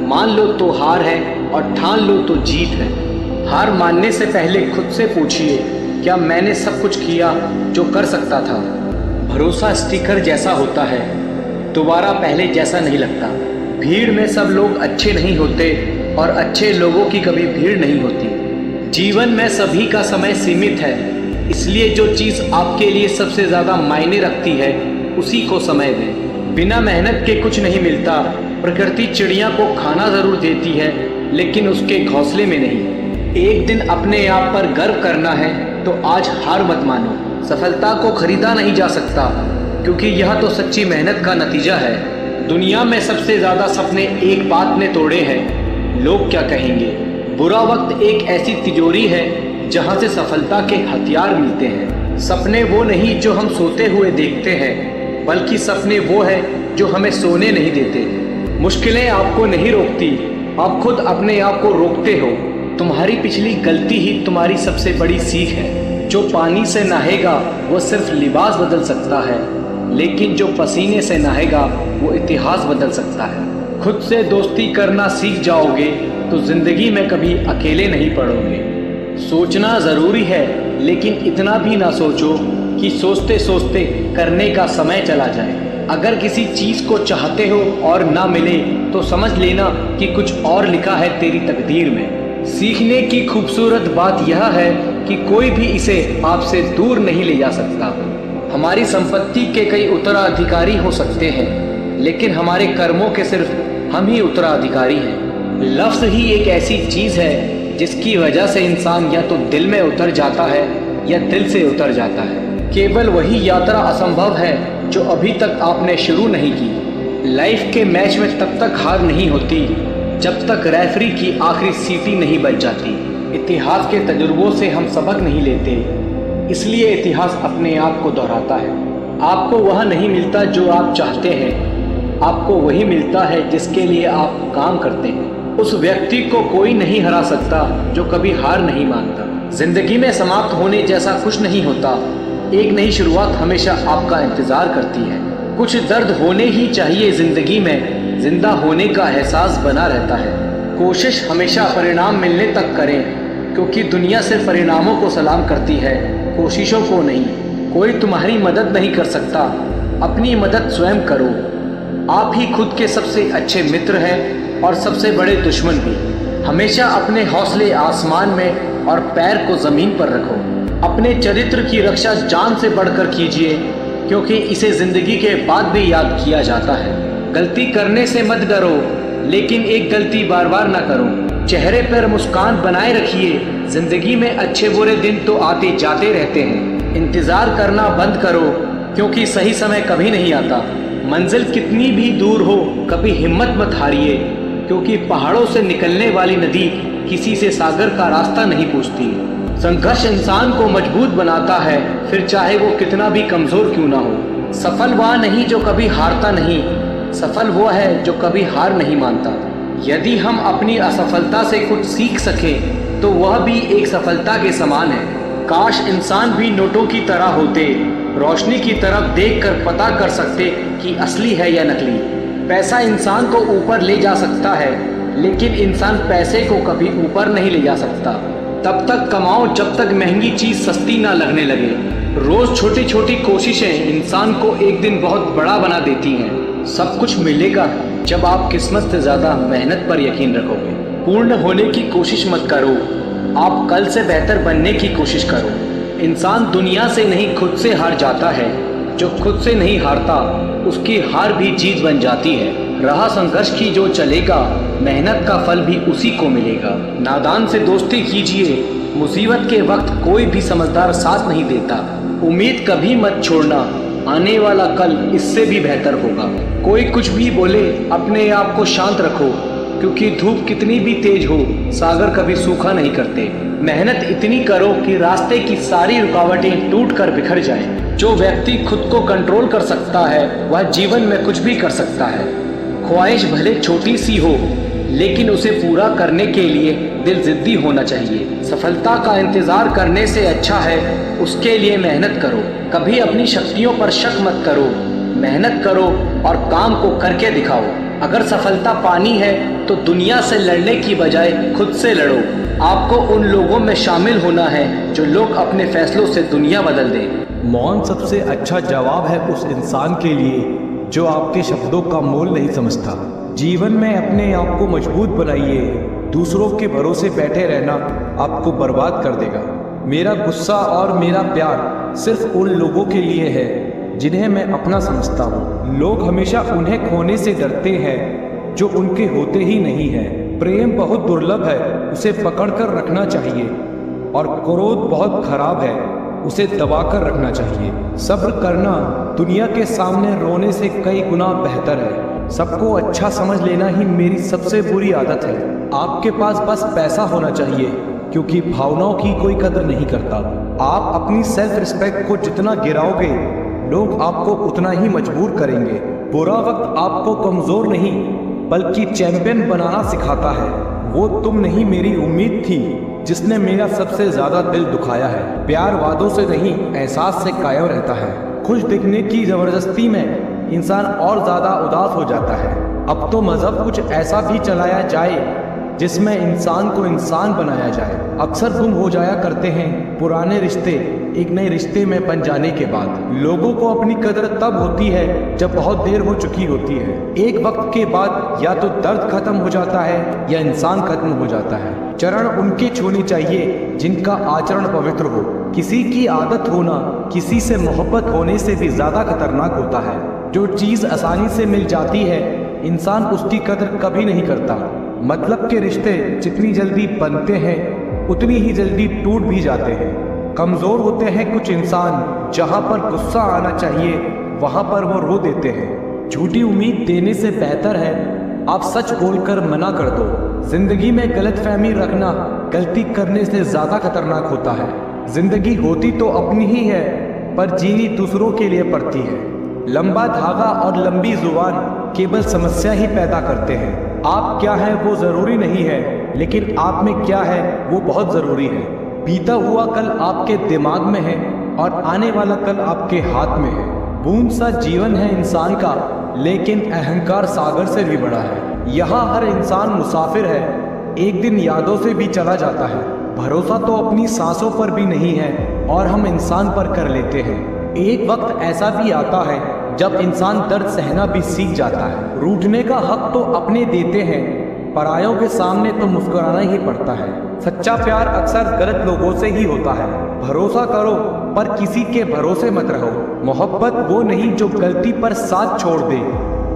मान लो तो हार है और ठान लो तो जीत है। हार मानने से पहले खुद से पूछिए, क्या मैंने सब कुछ किया जो कर सकता था? भरोसा स्टिकर जैसा होता है, दोबारा पहले जैसा नहीं लगता। भीड़ में सब लोग अच्छे नहीं होते और अच्छे लोगों की कभी भीड़ नहीं होती। जीवन में सभी का समय सीमित है, इसलिए जो चीज़ आपके लिए सबसे ज़्यादा मायने रखती है उसी को समय दें। बिना मेहनत के कुछ नहीं मिलता। प्रकृति चिड़िया को खाना ज़रूर देती है, लेकिन उसके घोंसले में नहीं। एक दिन अपने आप पर गर्व करना है तो आज हार मत मानो। सफलता को खरीदा नहीं जा सकता, क्योंकि यह तो सच्ची मेहनत का नतीजा है। दुनिया में सबसे ज़्यादा सपने एक बात ने तोड़े हैं, लोग क्या कहेंगे। बुरा वक्त एक ऐसी तिजोरी है जहाँ से सफलता के हथियार मिलते हैं। सपने वो नहीं जो हम सोते हुए देखते हैं, बल्कि सपने वो है जो हमें सोने नहीं देते। मुश्किलें आपको नहीं रोकती, आप खुद अपने आप को रोकते हो। तुम्हारी पिछली गलती ही तुम्हारी सबसे बड़ी सीख है। जो पानी से नहाएगा वो सिर्फ लिबास बदल सकता है, लेकिन जो पसीने से नहाएगा वो इतिहास बदल सकता है। खुद से दोस्ती करना सीख जाओगे तो जिंदगी में कभी अकेले नहीं पड़ोगे। सोचना ज़रूरी है, लेकिन इतना भी ना सोचो कि सोचते सोचते करने का समय चला जाए। अगर किसी चीज़ को चाहते हो और ना मिले तो समझ लेना कि कुछ और लिखा है तेरी तकदीर में। सीखने की खूबसूरत बात यह है कि कोई भी इसे आपसे दूर नहीं ले जा सकता। हमारी संपत्ति के कई उत्तराधिकारी हो सकते हैं, लेकिन हमारे कर्मों के सिर्फ हम ही उत्तराधिकारी हैं। लफ्ज़ ही एक ऐसी चीज़ है जिसकी वजह से इंसान या तो दिल में उतर जाता है या दिल से उतर जाता है। केवल वही यात्रा असंभव है जो अभी तक आपने शुरू नहीं की। लाइफ के मैच में तब तक हार नहीं होती जब तक रेफरी की आखिरी सीटी नहीं बज जाती। इतिहास के तजुर्बों से हम सबक नहीं लेते, इसलिए इतिहास अपने आप को दोहराता है। आपको वह नहीं मिलता जो आप चाहते हैं, आपको वही मिलता है जिसके लिए आप काम करते हैं। उस व्यक्ति को कोई नहीं हरा सकता जो कभी हार नहीं मानता। जिंदगी में समाप्त होने जैसा कुछ नहीं होता, एक नई शुरुआत हमेशा आपका इंतजार करती है। कुछ दर्द होने ही चाहिए जिंदगी में, जिंदा होने का एहसास बना रहता है। कोशिश हमेशा परिणाम मिलने तक करें, क्योंकि दुनिया सिर्फ परिणामों को सलाम करती है, कोशिशों को नहीं। कोई तुम्हारी मदद नहीं कर सकता, अपनी मदद स्वयं करो। आप ही खुद के सबसे अच्छे मित्र हैं और सबसे बड़े दुश्मन भी। हमेशा अपने हौसले आसमान में और पैर को ज़मीन पर रखो। अपने चरित्र की रक्षा जान से बढ़कर कीजिए, क्योंकि इसे ज़िंदगी के बाद भी याद किया जाता है। गलती करने से मत डरो, लेकिन एक गलती बार बार ना करो। चेहरे पर मुस्कान बनाए रखिए, जिंदगी में अच्छे बुरे दिन तो आते जाते रहते हैं। इंतज़ार करना बंद करो, क्योंकि सही समय कभी नहीं आता। मंजिल कितनी भी दूर हो, कभी हिम्मत मत हारिए, क्योंकि पहाड़ों से निकलने वाली नदी किसी से सागर का रास्ता नहीं पूछती। संघर्ष इंसान को मजबूत बनाता है, फिर चाहे वो कितना भी कमज़ोर क्यों ना हो। सफल वह नहीं जो कभी हारता नहीं, सफल वो है जो कभी हार नहीं मानता। यदि हम अपनी असफलता से कुछ सीख सकें तो वह भी एक सफलता के समान है। काश इंसान भी नोटों की तरह होते, रोशनी की तरफ देखकर पता कर सकते कि असली है या नकली। पैसा इंसान को ऊपर ले जा सकता है, लेकिन इंसान पैसे को कभी ऊपर नहीं ले जा सकता। तब तक कमाओ जब तक महंगी चीज सस्ती ना लगने लगे। रोज छोटी छोटी कोशिशें इंसान को एक दिन बहुत बड़ा बना देती हैं। सब कुछ मिलेगा जब आप किस्मत से ज्यादा मेहनत पर यकीन रखोगे। पूर्ण होने की कोशिश मत करो, आप कल से बेहतर बनने की कोशिश करो। इंसान दुनिया से नहीं खुद से हार जाता है। जो खुद से नहीं हारता उसकी हार भी जीत बन जाती है। राह संघर्ष की जो चलेगा, मेहनत का फल भी उसी को मिलेगा। नादान से दोस्ती कीजिए, मुसीबत के वक्त कोई भी समझदार साथ नहीं देता। उम्मीद कभी मत छोड़ना, आने वाला कल इससे भी बेहतर होगा। कोई कुछ भी बोले, अपने आप को शांत रखो, क्योंकि धूप कितनी भी तेज हो, सागर कभी सूखा नहीं करते। मेहनत इतनी करो कि रास्ते की सारी रुकावटें टूट कर बिखर जाएं। जो व्यक्ति खुद को कंट्रोल कर सकता है वह जीवन में कुछ भी कर सकता है। ख्वाहिश भले छोटी सी हो, लेकिन उसे पूरा करने के लिए दिल जिद्दी होना चाहिए। सफलता का इंतजार करने से अच्छा है उसके लिए मेहनत करो। कभी अपनी शक्तियों पर शक मत करो, मेहनत करो और काम को करके दिखाओ। अगर सफलता पानी है तो दुनिया से लड़ने की बजाय खुद से लड़ो। आपको उन लोगों में शामिल होना है जो लोग अपने फैसलों से दुनिया बदल दें। मौन सबसे अच्छा जवाब है उस इंसान के लिए जो आपके शब्दों का मोल नहीं समझता। जीवन में अपने आप को मजबूत बनाइए। दूसरों के भरोसे बैठे रहना आपको बर्बाद कर देगा। मेरा गुस्सा और मेरा प्यार सिर्फ उन लोगों के लिए है जिन्हें मैं अपना समझता हूँ। लोग हमेशा उन्हें खोने से डरते हैं जो उनके होते ही नहीं है। प्रेम बहुत दुर्लभ है, उसे पकड़ कर रखना चाहिए, और क्रोध बहुत खराब है, उसे दबा कर रखना चाहिए। सब्र करना दुनिया के सामने रोने से कई गुना बेहतर है। सबको अच्छा समझ लेना ही मेरी सबसे बुरी आदत है। आपके पास बस पैसा होना चाहिए, क्योंकि भावनाओं की कोई कदर नहीं करता। आप अपनी सेल्फ रिस्पेक्ट को जितना गिराओगे, लोग आपको उतना ही मजबूर करेंगे। बुरा वक्त आपको कमजोर नहीं बल्कि चैंपियन बनाना सिखाता है। वो तुम नहीं मेरी उम्मीद थी जिसने मेरा सबसे ज्यादा दिल दुखाया है। प्यार वादों से नहीं एहसास से कायम रहता है। खुश दिखने की जबरदस्ती में इंसान और ज्यादा उदास हो जाता है। अब तो मजहब कुछ ऐसा भी चलाया जाए जिसमें इंसान को इंसान बनाया जाए। अक्सर गुम हो जाया करते हैं पुराने रिश्ते एक नए रिश्ते में बन जाने के बाद। लोगों को अपनी कदर तब होती है जब बहुत देर हो चुकी होती है। एक वक्त के बाद या तो दर्द खत्म हो जाता है या इंसान खत्म हो जाता है। चरण उनके छूने चाहिए जिनका आचरण पवित्र हो। किसी की आदत होना किसी से मोहब्बत होने से भी ज्यादा खतरनाक होता है। जो चीज आसानी से मिल जाती है इंसान उसकी कदर कभी नहीं करता। मतलब के रिश्ते जितनी जल्दी बनते हैं उतनी ही जल्दी टूट भी जाते हैं। कमजोर होते हैं कुछ इंसान, जहां पर गुस्सा आना चाहिए वहां पर वो रो देते हैं। झूठी उम्मीद देने से बेहतर है आप सच बोलकर मना कर दो। जिंदगी में गलतफहमी रखना गलती करने से ज्यादा खतरनाक होता है। जिंदगी होती तो अपनी ही है, पर जीनी दूसरों के लिए पड़ती है। लंबा धागा और लंबी जुबान केवल समस्या ही पैदा करते हैं। आप क्या हैं वो जरूरी नहीं है, लेकिन आप में क्या है वो बहुत जरूरी है। बीता हुआ कल आपके दिमाग में है और आने वाला कल आपके हाथ में है। बूंद सा जीवन है इंसान का, लेकिन अहंकार सागर से भी बड़ा है। यहाँ हर इंसान मुसाफिर है, एक दिन यादों से भी चला जाता है। भरोसा तो अपनी सांसों पर भी नहीं है और हम इंसान पर कर लेते हैं। एक वक्त ऐसा भी आता है जब इंसान दर्द सहना भी सीख जाता है। रूठने का हक तो अपने देते हैं, परायों के सामने तो मुस्कुराना ही पड़ता है। सच्चा प्यार अक्सर गलत लोगों से ही होता है। भरोसा करो पर किसी के भरोसे मत रहो। मोहब्बत वो नहीं जो गलती पर साथ छोड़ दे,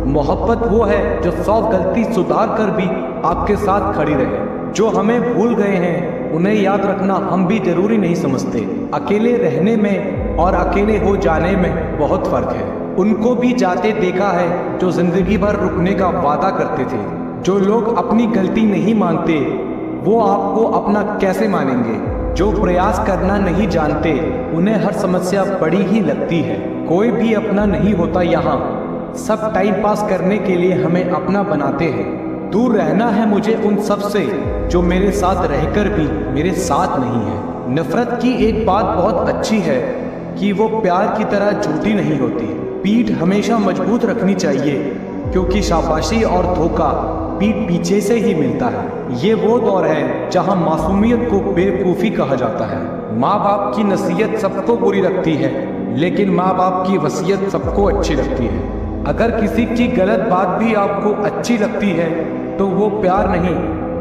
मोहब्बत वो है जो 100 गलती सुधार कर भी आपके साथ खड़ी रहे। जो हमें भूल गए हैं उन्हें याद रखना हम भी जरूरी नहीं समझते। अकेले रहने में और अकेले हो जाने में बहुत फर्क है। उनको भी जाते देखा है जो जिंदगी भर रुकने का वादा करते थे। जो लोग अपनी गलती नहीं मानते वो आपको अपना कैसे मानेंगे। जो प्रयास करना नहीं जानते उन्हें हर समस्या बड़ी ही लगती है। कोई भी अपना नहीं होता यहाँ, सब टाइम पास करने के लिए हमें अपना बनाते हैं। दूर रहना है मुझे उन सब से जो मेरे साथ रहकर भी मेरे साथ नहीं है। नफरत की एक बात बहुत अच्छी है कि वो प्यार की तरह झूठी नहीं होती। पीठ हमेशा मजबूत रखनी चाहिए, क्योंकि शाबाशी और धोखा पीठ पीछे से ही मिलता है। ये वो दौर है जहां मासूमियत को बेवकूफ़ी कहा जाता है। माँ बाप की नसीहत सबको बुरी लगती है, लेकिन माँ बाप की वसीयत सबको अच्छी लगती है। अगर किसी की गलत बात भी आपको अच्छी लगती है तो वो प्यार नहीं,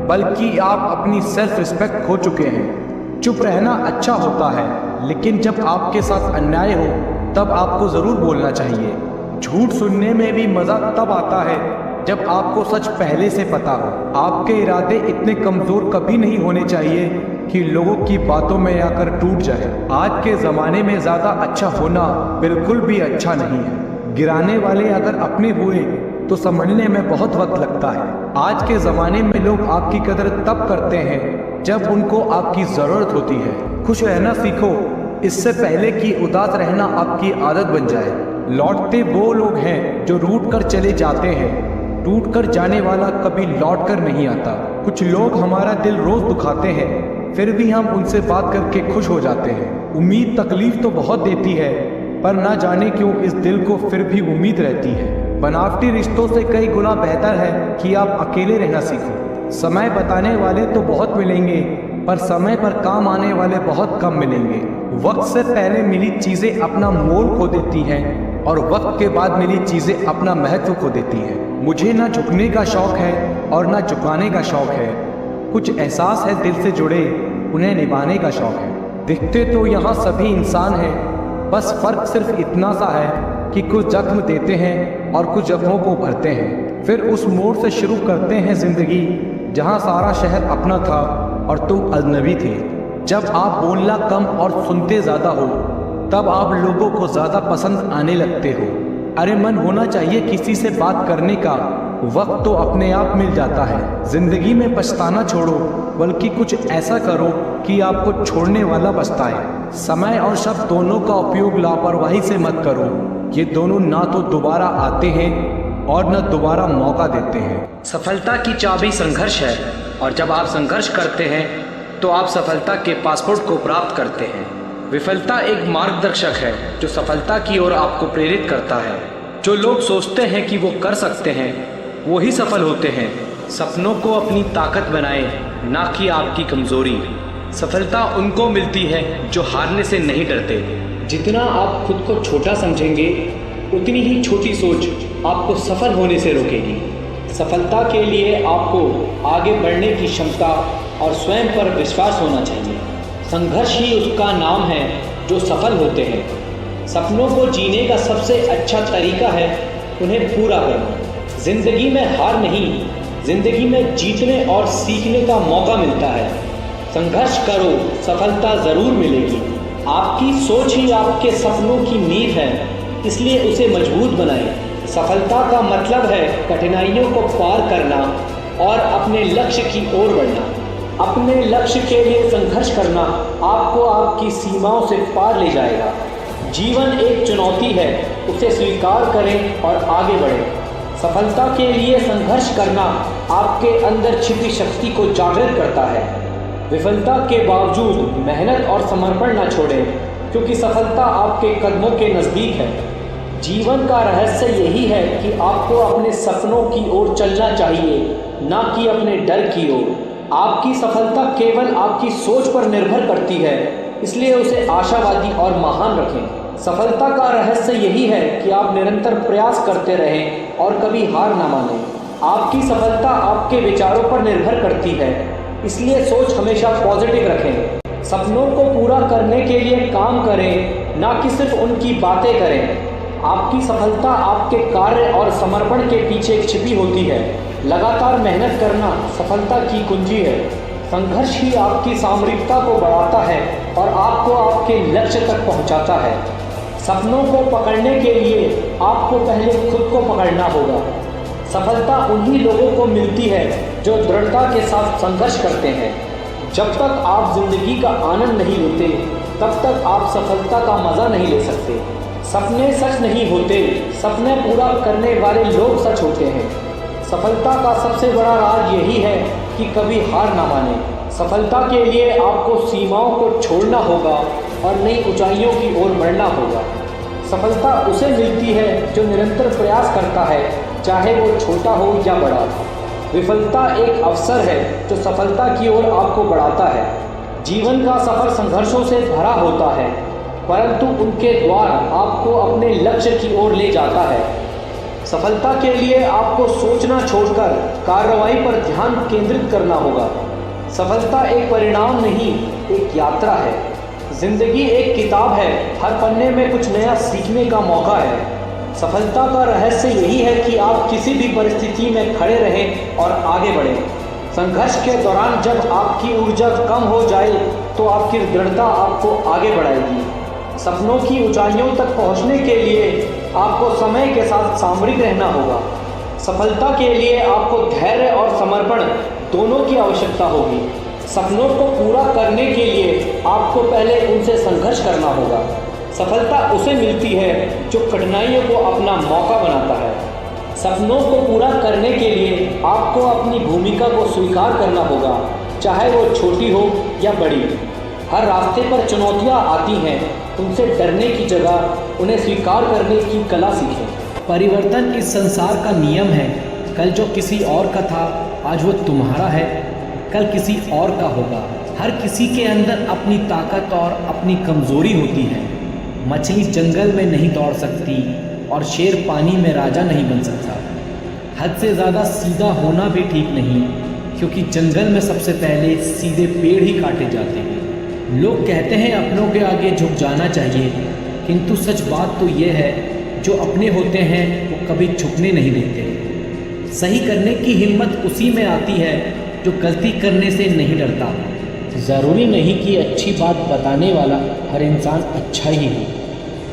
बल्कि आप अपनी सेल्फ रिस्पेक्ट खो चुके हैं। चुप रहना अच्छा होता है, लेकिन जब आपके साथ अन्याय हो तब आपको ज़रूर बोलना चाहिए। झूठ सुनने में भी मज़ा तब आता है जब आपको सच पहले से पता हो। आपके इरादे इतने कमज़ोर कभी नहीं होने चाहिए कि लोगों की बातों में आकर टूट जाए। आज के ज़माने में ज़्यादा अच्छा होना बिल्कुल भी अच्छा नहीं है। गिराने वाले अगर अपने हुए तो समझने में बहुत वक्त लगता है। आज के ज़माने में लोग आपकी कदर तब करते हैं जब उनको आपकी ज़रूरत होती है। खुश रहना सीखो, इससे पहले कि उदास रहना आपकी आदत बन जाए। लौटते वो लोग हैं जो रूठ कर चले जाते हैं, टूट कर जाने वाला कभी लौट कर नहीं आता। कुछ लोग हमारा दिल रोज़ दुखाते हैं, फिर भी हम उनसे बात करके खुश हो जाते हैं। उम्मीद तकलीफ तो बहुत देती है, पर ना जाने क्यों इस दिल को फिर भी उम्मीद रहती है। बनावटी रिश्तों से कई गुना बेहतर है कि आप अकेले रहना सीखो। समय बताने वाले तो बहुत मिलेंगे, पर समय पर काम आने वाले बहुत कम मिलेंगे। वक्त से पहले मिली चीज़ें अपना मोल खो देती हैं, और वक्त के बाद मिली चीज़ें अपना महत्व खो देती हैं। मुझे ना झुकने का शौक़ है और ना झुकाने का शौक़ है। कुछ एहसास है दिल से जुड़े, उन्हें निभाने का शौक़ है। दिखते तो यहाँ सभी इंसान हैं, बस फ़र्क सिर्फ इतना सा है कि कुछ जख्म देते हैं और कुछ जख्मों को भरते हैं। फिर उस मोड़ से शुरू करते हैं ज़िंदगी जहाँ सारा शहर अपना था और तुम अजनबी थे। जब आप बोलना कम और सुनते ज़्यादा हो, तब आप लोगों को ज़्यादा पसंद आने लगते हो। अरे मन होना चाहिए किसी से बात करने का, वक्त तो अपने आप मिल जाता है। ज़िंदगी में पछताना छोड़ो, बल्कि कुछ ऐसा करो कि आपको छोड़ने वाला पछताए। समय और शब्द दोनों का उपयोग लापरवाही से मत करो। ये दोनों ना तो दोबारा आते हैं और न दोबारा मौका देते हैं। सफलता की चाबी संघर्ष है, और जब आप संघर्ष करते हैं तो आप सफलता के पासपोर्ट को प्राप्त करते हैं। विफलता एक मार्गदर्शक है जो सफलता की ओर आपको प्रेरित करता है। जो लोग सोचते हैं कि वो कर सकते हैं, वो ही सफल होते हैं। सपनों को अपनी ताकत बनाएं, ना कि आपकी कमज़ोरी। सफलता उनको मिलती है जो हारने से नहीं डरते। जितना आप खुद को छोटा समझेंगे, उतनी ही छोटी सोच आपको सफल होने से रोकेगी। सफलता के लिए आपको आगे बढ़ने की क्षमता और स्वयं पर विश्वास होना चाहिए। संघर्ष ही उसका नाम है जो सफल होते हैं। सपनों को जीने का सबसे अच्छा तरीका है उन्हें पूरा करना। जिंदगी में हार नहीं, जिंदगी में जीतने और सीखने का मौका मिलता है। संघर्ष करो, सफलता ज़रूर मिलेगी। आपकी सोच ही आपके सपनों की नींव है, इसलिए उसे मजबूत बनाएं। सफलता का मतलब है कठिनाइयों को पार करना और अपने लक्ष्य की ओर बढ़ना। अपने लक्ष्य के लिए संघर्ष करना आपको आपकी सीमाओं से पार ले जाएगा। जीवन एक चुनौती है, उसे स्वीकार करें और आगे बढ़ें। सफलता के लिए संघर्ष करना आपके अंदर छिपी शक्ति को जागृत करता है। विफलता के बावजूद मेहनत और समर्पण न छोड़ें, क्योंकि सफलता आपके कदमों के नज़दीक है। जीवन का रहस्य यही है कि आपको अपने सपनों की ओर चलना चाहिए, ना कि अपने डर की ओर। आपकी सफलता केवल आपकी सोच पर निर्भर करती है, इसलिए उसे आशावादी और महान रखें। सफलता का रहस्य यही है कि आप निरंतर प्रयास करते रहें और कभी हार ना मानें। आपकी सफलता आपके विचारों पर निर्भर करती है, इसलिए सोच हमेशा पॉजिटिव रखें। सपनों को पूरा करने के लिए काम करें, ना कि सिर्फ उनकी बातें करें। आपकी सफलता आपके कार्य और समर्पण के पीछे छिपी होती है। लगातार मेहनत करना सफलता की कुंजी है। संघर्ष ही आपकी सामरिकता को बढ़ाता है और आपको आपके लक्ष्य तक पहुंचाता है। सपनों को पकड़ने के लिए आपको पहले खुद को पकड़ना होगा। सफलता उन्हीं लोगों को मिलती है जो दृढ़ता के साथ संघर्ष करते हैं। जब तक आप जिंदगी का आनंद नहीं लेते, तब तक आप सफलता का मज़ा नहीं ले सकते। सपने सच नहीं होते, सपने पूरा करने वाले लोग सच होते हैं। सफलता का सबसे बड़ा राज यही है कि कभी हार ना माने। सफलता के लिए आपको सीमाओं को छोड़ना होगा और नई ऊंचाइयों की ओर बढ़ना होगा। सफलता उसे मिलती है जो निरंतर प्रयास करता है, चाहे वो छोटा हो या बड़ा। विफलता एक अवसर है जो सफलता की ओर आपको बढ़ाता है। जीवन का सफ़र संघर्षों से भरा होता है, परंतु उनके द्वार आपको अपने लक्ष्य की ओर ले जाता है। सफलता के लिए आपको सोचना छोड़कर कार्रवाई पर ध्यान केंद्रित करना होगा। सफलता एक परिणाम नहीं, एक यात्रा है। जिंदगी एक किताब है, हर पन्ने में कुछ नया सीखने का मौका है। सफलता का रहस्य यही है कि आप किसी भी परिस्थिति में खड़े रहें और आगे बढ़ें। संघर्ष के दौरान जब आपकी ऊर्जा कम हो जाए तो आपकी दृढ़ता आपको आगे बढ़ाएगी। सपनों की ऊंचाइयों तक पहुंचने के लिए आपको समय के साथ सामरिक रहना होगा। सफलता के लिए आपको धैर्य और समर्पण दोनों की आवश्यकता होगी। सपनों को पूरा करने के लिए आपको पहले उनसे संघर्ष करना होगा। सफलता उसे मिलती है जो कठिनाइयों को अपना मौका बनाता है। सपनों को पूरा करने के लिए आपको अपनी भूमिका को स्वीकार करना होगा, चाहे वो छोटी हो या बड़ी। हर रास्ते पर चुनौतियाँ आती हैं, उनसे डरने की जगह उन्हें स्वीकार करने की कला सीखें। परिवर्तन इस संसार का नियम है। कल जो किसी और का था, आज वो तुम्हारा है, कल किसी और का होगा। हर किसी के अंदर अपनी ताकत और अपनी कमज़ोरी होती है। मछली जंगल में नहीं दौड़ सकती और शेर पानी में राजा नहीं बन सकता। हद से ज़्यादा सीधा होना भी ठीक नहीं, क्योंकि जंगल में सबसे पहले सीधे पेड़ ही काटे जाते हैं। लोग कहते हैं अपनों के आगे झुक जाना चाहिए, किंतु सच बात तो ये है, जो अपने होते हैं वो कभी झुकने नहीं देते। सही करने की हिम्मत उसी में आती है जो गलती करने से नहीं डरता। ज़रूरी नहीं कि अच्छी बात बताने वाला हर इंसान अच्छा ही हो।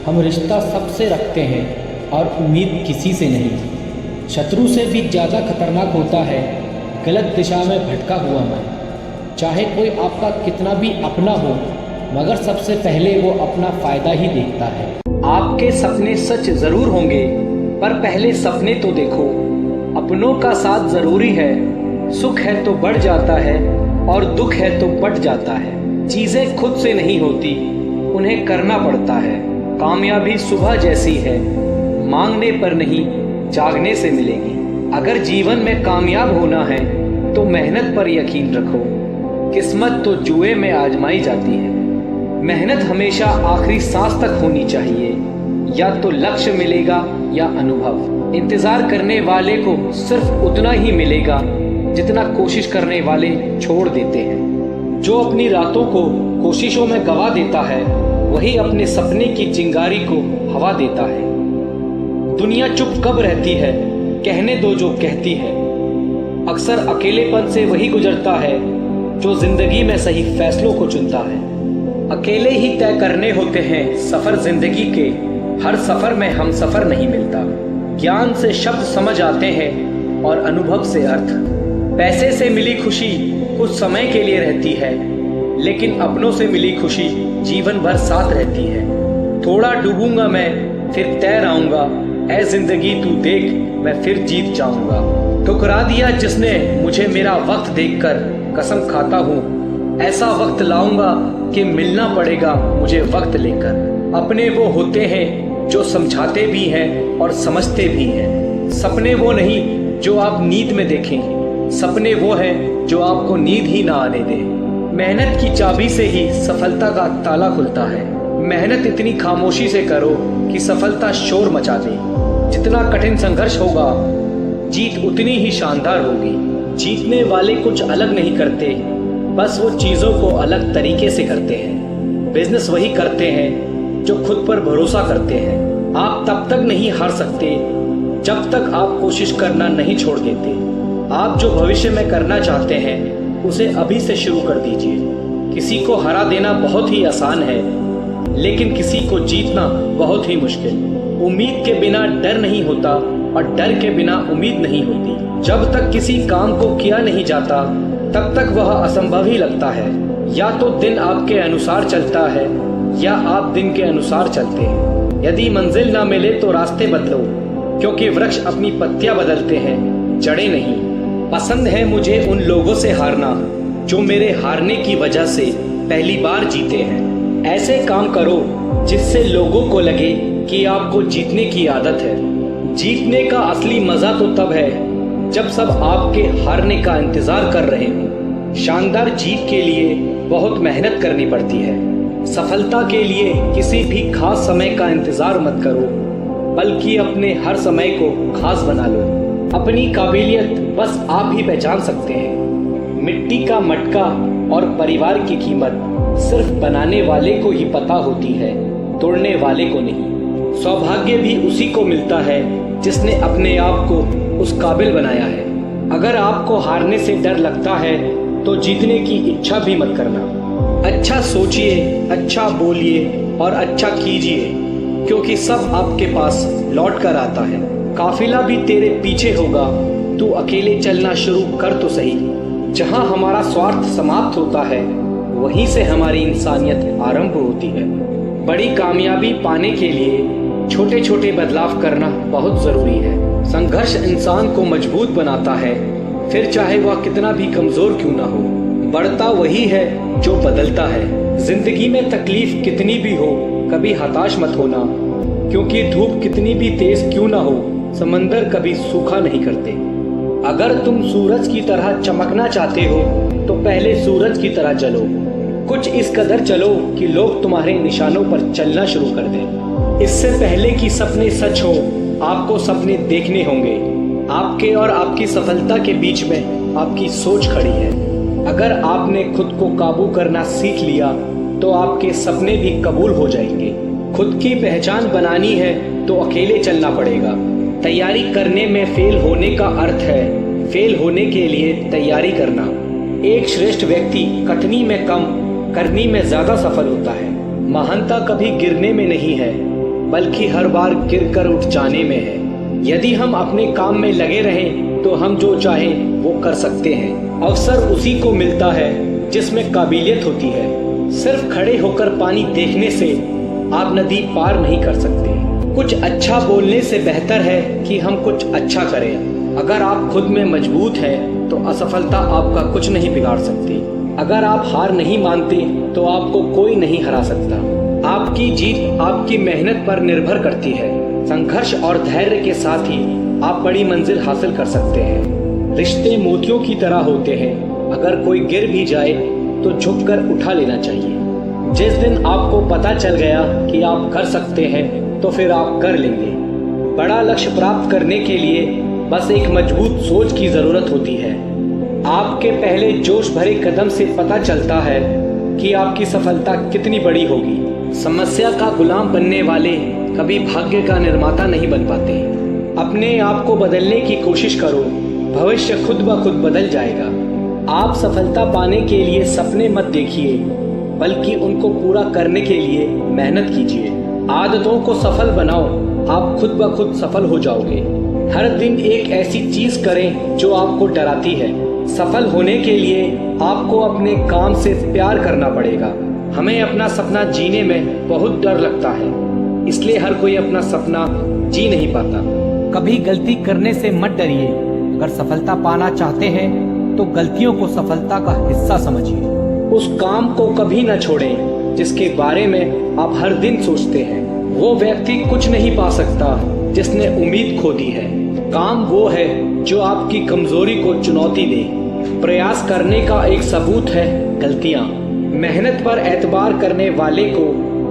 हम रिश्ता सबसे रखते हैं और उम्मीद किसी से नहीं। शत्रु से भी ज़्यादा खतरनाक होता है गलत दिशा में भटका हुआ मन। चाहे कोई आपका कितना भी अपना हो, मगर सबसे पहले वो अपना फ़ायदा ही देखता है। आपके सपने सच ज़रूर होंगे, पर पहले सपने तो देखो। अपनों का साथ ज़रूरी है। सुख है तो बढ़ जाता है और दुख है तो बढ़ जाता है। चीज़ें खुद से नहीं होती, उन्हें करना पड़ता है। कामयाबी सुबह जैसी है, मांगने पर नहीं जागने से मिलेगी। अगर जीवन में कामयाब होना है तो मेहनत पर यकीन रखो। किस्मत तो जुए में आजमाई जाती है। मेहनत हमेशा आखिरी सांस तक होनी चाहिए। या तो लक्ष्य मिलेगा या अनुभव। इंतजार करने वाले को सिर्फ उतना ही मिलेगा जितना कोशिश करने वाले छोड़ देते हैं। जो अपनी रातों को कोशिशों में गवा देता है, वही अपने सपने की चिंगारी को हवा देता है। दुनिया चुप कब रहती है, कहने दो जो कहती है। अक्सर अकेलेपन से वही गुजरता है जो जिंदगी में सही फैसलों को चुनता है। अकेले ही तय करने होते हैं सफर जिंदगी के। हर सफर में हम सफर नहीं मिलता। ज्ञान से शब्द समझ आते हैं और अनुभव से अर्थ। पैसे से मिली खुशी कुछ समय के लिए रहती है, लेकिन अपनों से मिली खुशी जीवन भर साथ रहती है। थोड़ा डूबूंगा मैं फिर तैर आऊंगा, ऐ जिंदगी तू देख मैं फिर जीत जाऊंगा। ठुकरा दिया जिसने मुझे मेरा वक्त देखकर, कसम खाता हूँ ऐसा वक्त लाऊंगा कि मिलना पड़ेगा मुझे वक्त लेकर। अपने वो होते हैं जो समझाते भी हैं और समझते भी हैं। सपने वो नहीं जो आप नींद में देखें, सपने वो हैं जो आपको नींद ही ना आने दें। मेहनत की चाबी से ही सफलता का ताला खुलता है। मेहनत इतनी खामोशी से करो कि सफलता शोर मचा दे। जितना कठिन संघर्ष होगा, जीत उतनी ही शानदार होगी। जीतने वाले कुछ अलग नहीं करते, बस वो चीज़ों को अलग तरीके से करते हैं। बिजनेस वही करते हैं जो खुद पर भरोसा करते हैं। आप तब तक नहीं हार सकते जब तक आप कोशिश करना नहीं छोड़ देते। आप जो भविष्य में करना चाहते हैं उसे अभी से शुरू कर दीजिए। किसी को हरा देना बहुत ही आसान है, लेकिन किसी को जीतना बहुत ही मुश्किल। उम्मीद के बिना डर नहीं होता और डर के बिना उम्मीद नहीं होती। जब तक किसी काम को किया नहीं जाता तब तक वह असंभव ही लगता है। या तो दिन आपके अनुसार चलता है या आप दिन के अनुसार चलते हैं। यदि मंजिल ना मिले तो रास्ते बदलो, क्योंकि वृक्ष अपनी पत्तियां बदलते हैं, जड़ें नहीं। पसंद है मुझे उन लोगों से हारना जो मेरे हारने की वजह से पहली बार जीते हैं। ऐसे काम करो जिससे लोगों को लगे कि आपको जीतने की आदत है। जीतने का असली मजा तो तब है जब सब आपके हारने का इंतजार कर रहे हों। शानदार जीत के लिए बहुत मेहनत करनी पड़ती है। सफलता के लिए किसी भी खास समय का इंतजार मत करो, बल्कि अपने हर समय को खास बना लो। अपनी काबिलियत बस आप ही पहचान सकते हैं। मिट्टी का मटका और परिवार की कीमत सिर्फ बनाने वाले को ही पता होती है, तोड़ने वाले को नहीं। सौभाग्य भी उसी को मिलता है जिसने अपने आप को उस काबिल बनाया है। अगर आपको हारने से डर लगता है तो जीतने की इच्छा भी मत करना। अच्छा सोचिए, अच्छा बोलिए और अच्छा कीजिए, क्योंकि सब आपके पास लौट कर आता है। काफिला भी तेरे पीछे होगा, तू अकेले चलना शुरू कर तो सही। जहाँ हमारा स्वार्थ समाप्त होता है वहीं से हमारी इंसानियत आरंभ होती है। बड़ी कामयाबी पाने के लिए छोटे छोटे बदलाव करना बहुत जरूरी है। संघर्ष इंसान को मजबूत बनाता है, फिर चाहे वह कितना भी कमजोर क्यों ना हो। बढ़ता वही है जो बदलता है। जिंदगी में तकलीफ कितनी भी हो, कभी हताश मत होना, क्योंकि धूप कितनी भी तेज क्यों ना हो, समंदर कभी सूखा नहीं करते। अगर तुम सूरज की तरह चमकना चाहते हो तो पहले सूरज की तरह चलो। कुछ इस कदर चलो कि लोग तुम्हारे निशानों पर चलना शुरू कर दें। इससे पहले कि सपने सच हो, आपको सपने देखने होंगे। आपके और आपकी सफलता के बीच में आपकी सोच खड़ी है। अगर आपने खुद को काबू करना सीख लिया तो आपके सपने भी कबूल हो जाएंगे। खुद की पहचान बनानी है तो अकेले चलना पड़ेगा। तैयारी करने में फेल होने का अर्थ है फेल होने के लिए तैयारी करना। एक श्रेष्ठ व्यक्ति कटनी में कम, करनी में ज्यादा सफल होता है। महानता कभी गिरने में नहीं है, बल्कि हर बार गिरकर उठ जाने में है। यदि हम अपने काम में लगे रहें तो हम जो चाहें वो कर सकते हैं। अवसर उसी को मिलता है जिसमें काबिलियत होती है। सिर्फ खड़े होकर पानी देखने से आप नदी पार नहीं कर सकते। कुछ अच्छा बोलने से बेहतर है कि हम कुछ अच्छा करें। अगर आप खुद में मजबूत हैं तो असफलता आपका कुछ नहीं बिगाड़ सकती। अगर आप हार नहीं मानते तो आपको कोई नहीं हरा सकता। आपकी जीत आपकी मेहनत पर निर्भर करती है। संघर्ष और धैर्य के साथ ही आप बड़ी मंजिल हासिल कर सकते हैं। रिश्ते मोतियों की तरह होते हैं, अगर कोई गिर भी जाए तो झुककर उठा लेना चाहिए। जिस दिन आपको पता चल गया कि आप कर सकते हैं तो फिर आप कर लेंगे। बड़ा लक्ष्य प्राप्त करने के लिए बस एक मजबूत सोच की जरूरत होती है। आपके पहले जोश भरे कदम से पता चलता है कि आपकी सफलता कितनी बड़ी होगी। समस्या का गुलाम बनने वाले कभी भाग्य का निर्माता नहीं बन पाते। अपने आप को बदलने की कोशिश करो, भविष्य खुद ब खुद बदल जाएगा। आप सफलता पाने के लिए सपने मत देखिए, बल्कि उनको पूरा करने के लिए मेहनत कीजिए। आदतों को सफल बनाओ, आप खुद ब खुद सफल हो जाओगे। हर दिन एक ऐसी चीज करें जो आपको डराती है। सफल होने के लिए आपको अपने काम से प्यार करना पड़ेगा। हमें अपना सपना जीने में बहुत डर लगता है, इसलिए हर कोई अपना सपना जी नहीं पाता। कभी गलती करने से मत डरिए। अगर सफलता पाना चाहते हैं तो गलतियों को सफलता का हिस्सा समझिए। उस काम को कभी न छोड़ें जिसके बारे में आप हर दिन सोचते हैं। वो व्यक्ति कुछ नहीं पा सकता जिसने उम्मीद खो दी है। काम वो है जो आपकी कमजोरी को चुनौती दे। प्रयास करने का एक सबूत है गलतियां। मेहनत पर एतबार करने वाले को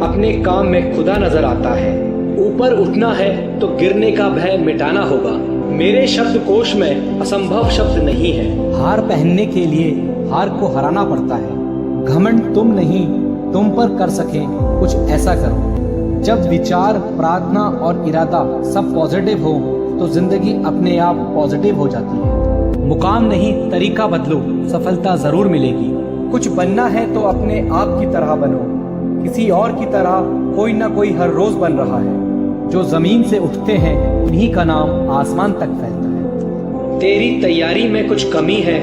अपने काम में खुदा नजर आता है। ऊपर उठना है तो गिरने का भय मिटाना होगा। मेरे शब्दकोश में असंभव शब्द नहीं है। हार पहनने के लिए हार को हराना पड़ता है। घमंड तुम नहीं, तुम पर कर सके कुछ ऐसा करो। जब विचार, प्रार्थना और इरादा सब पॉजिटिव हो तो जिंदगी अपने आप पॉजिटिव हो जाती है। मुकाम नहीं, तरीका बदलो, सफलता जरूर मिलेगी। कुछ बनना है तो अपने आप की तरह बनो। किसी और की तरह कोई ना कोई हर रोज बन रहा है। जो जमीन से उठते हैं उन्हीं का नाम आसमान तक फैलता है। तेरी तैयारी में कुछ कमी है,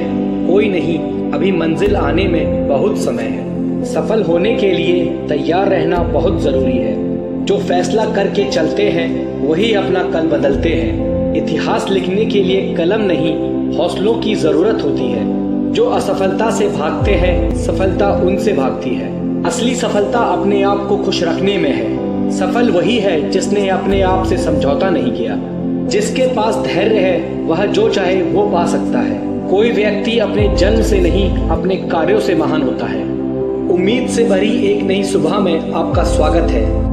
कोई नहीं, अभी मंजिल आने में बहुत समय है। सफल होने के लिए तैयार रहना बहुत जरूरी है। जो फैसला करके चलते हैं वही अपना कल बदलते हैं। इतिहास लिखने के लिए कलम नहीं, हौसलों की जरूरत होती है। जो असफलता से भागते हैं, सफलता उनसे भागती है। असली सफलता अपने आप को खुश रखने में है। सफल वही है जिसने अपने आप से समझौता नहीं किया। जिसके पास धैर्य है वह जो चाहे वो पा सकता है। कोई व्यक्ति अपने जन्म से नहीं, अपने कार्यों से महान होता है। उम्मीद से भरी एक नई सुबह में आपका स्वागत है।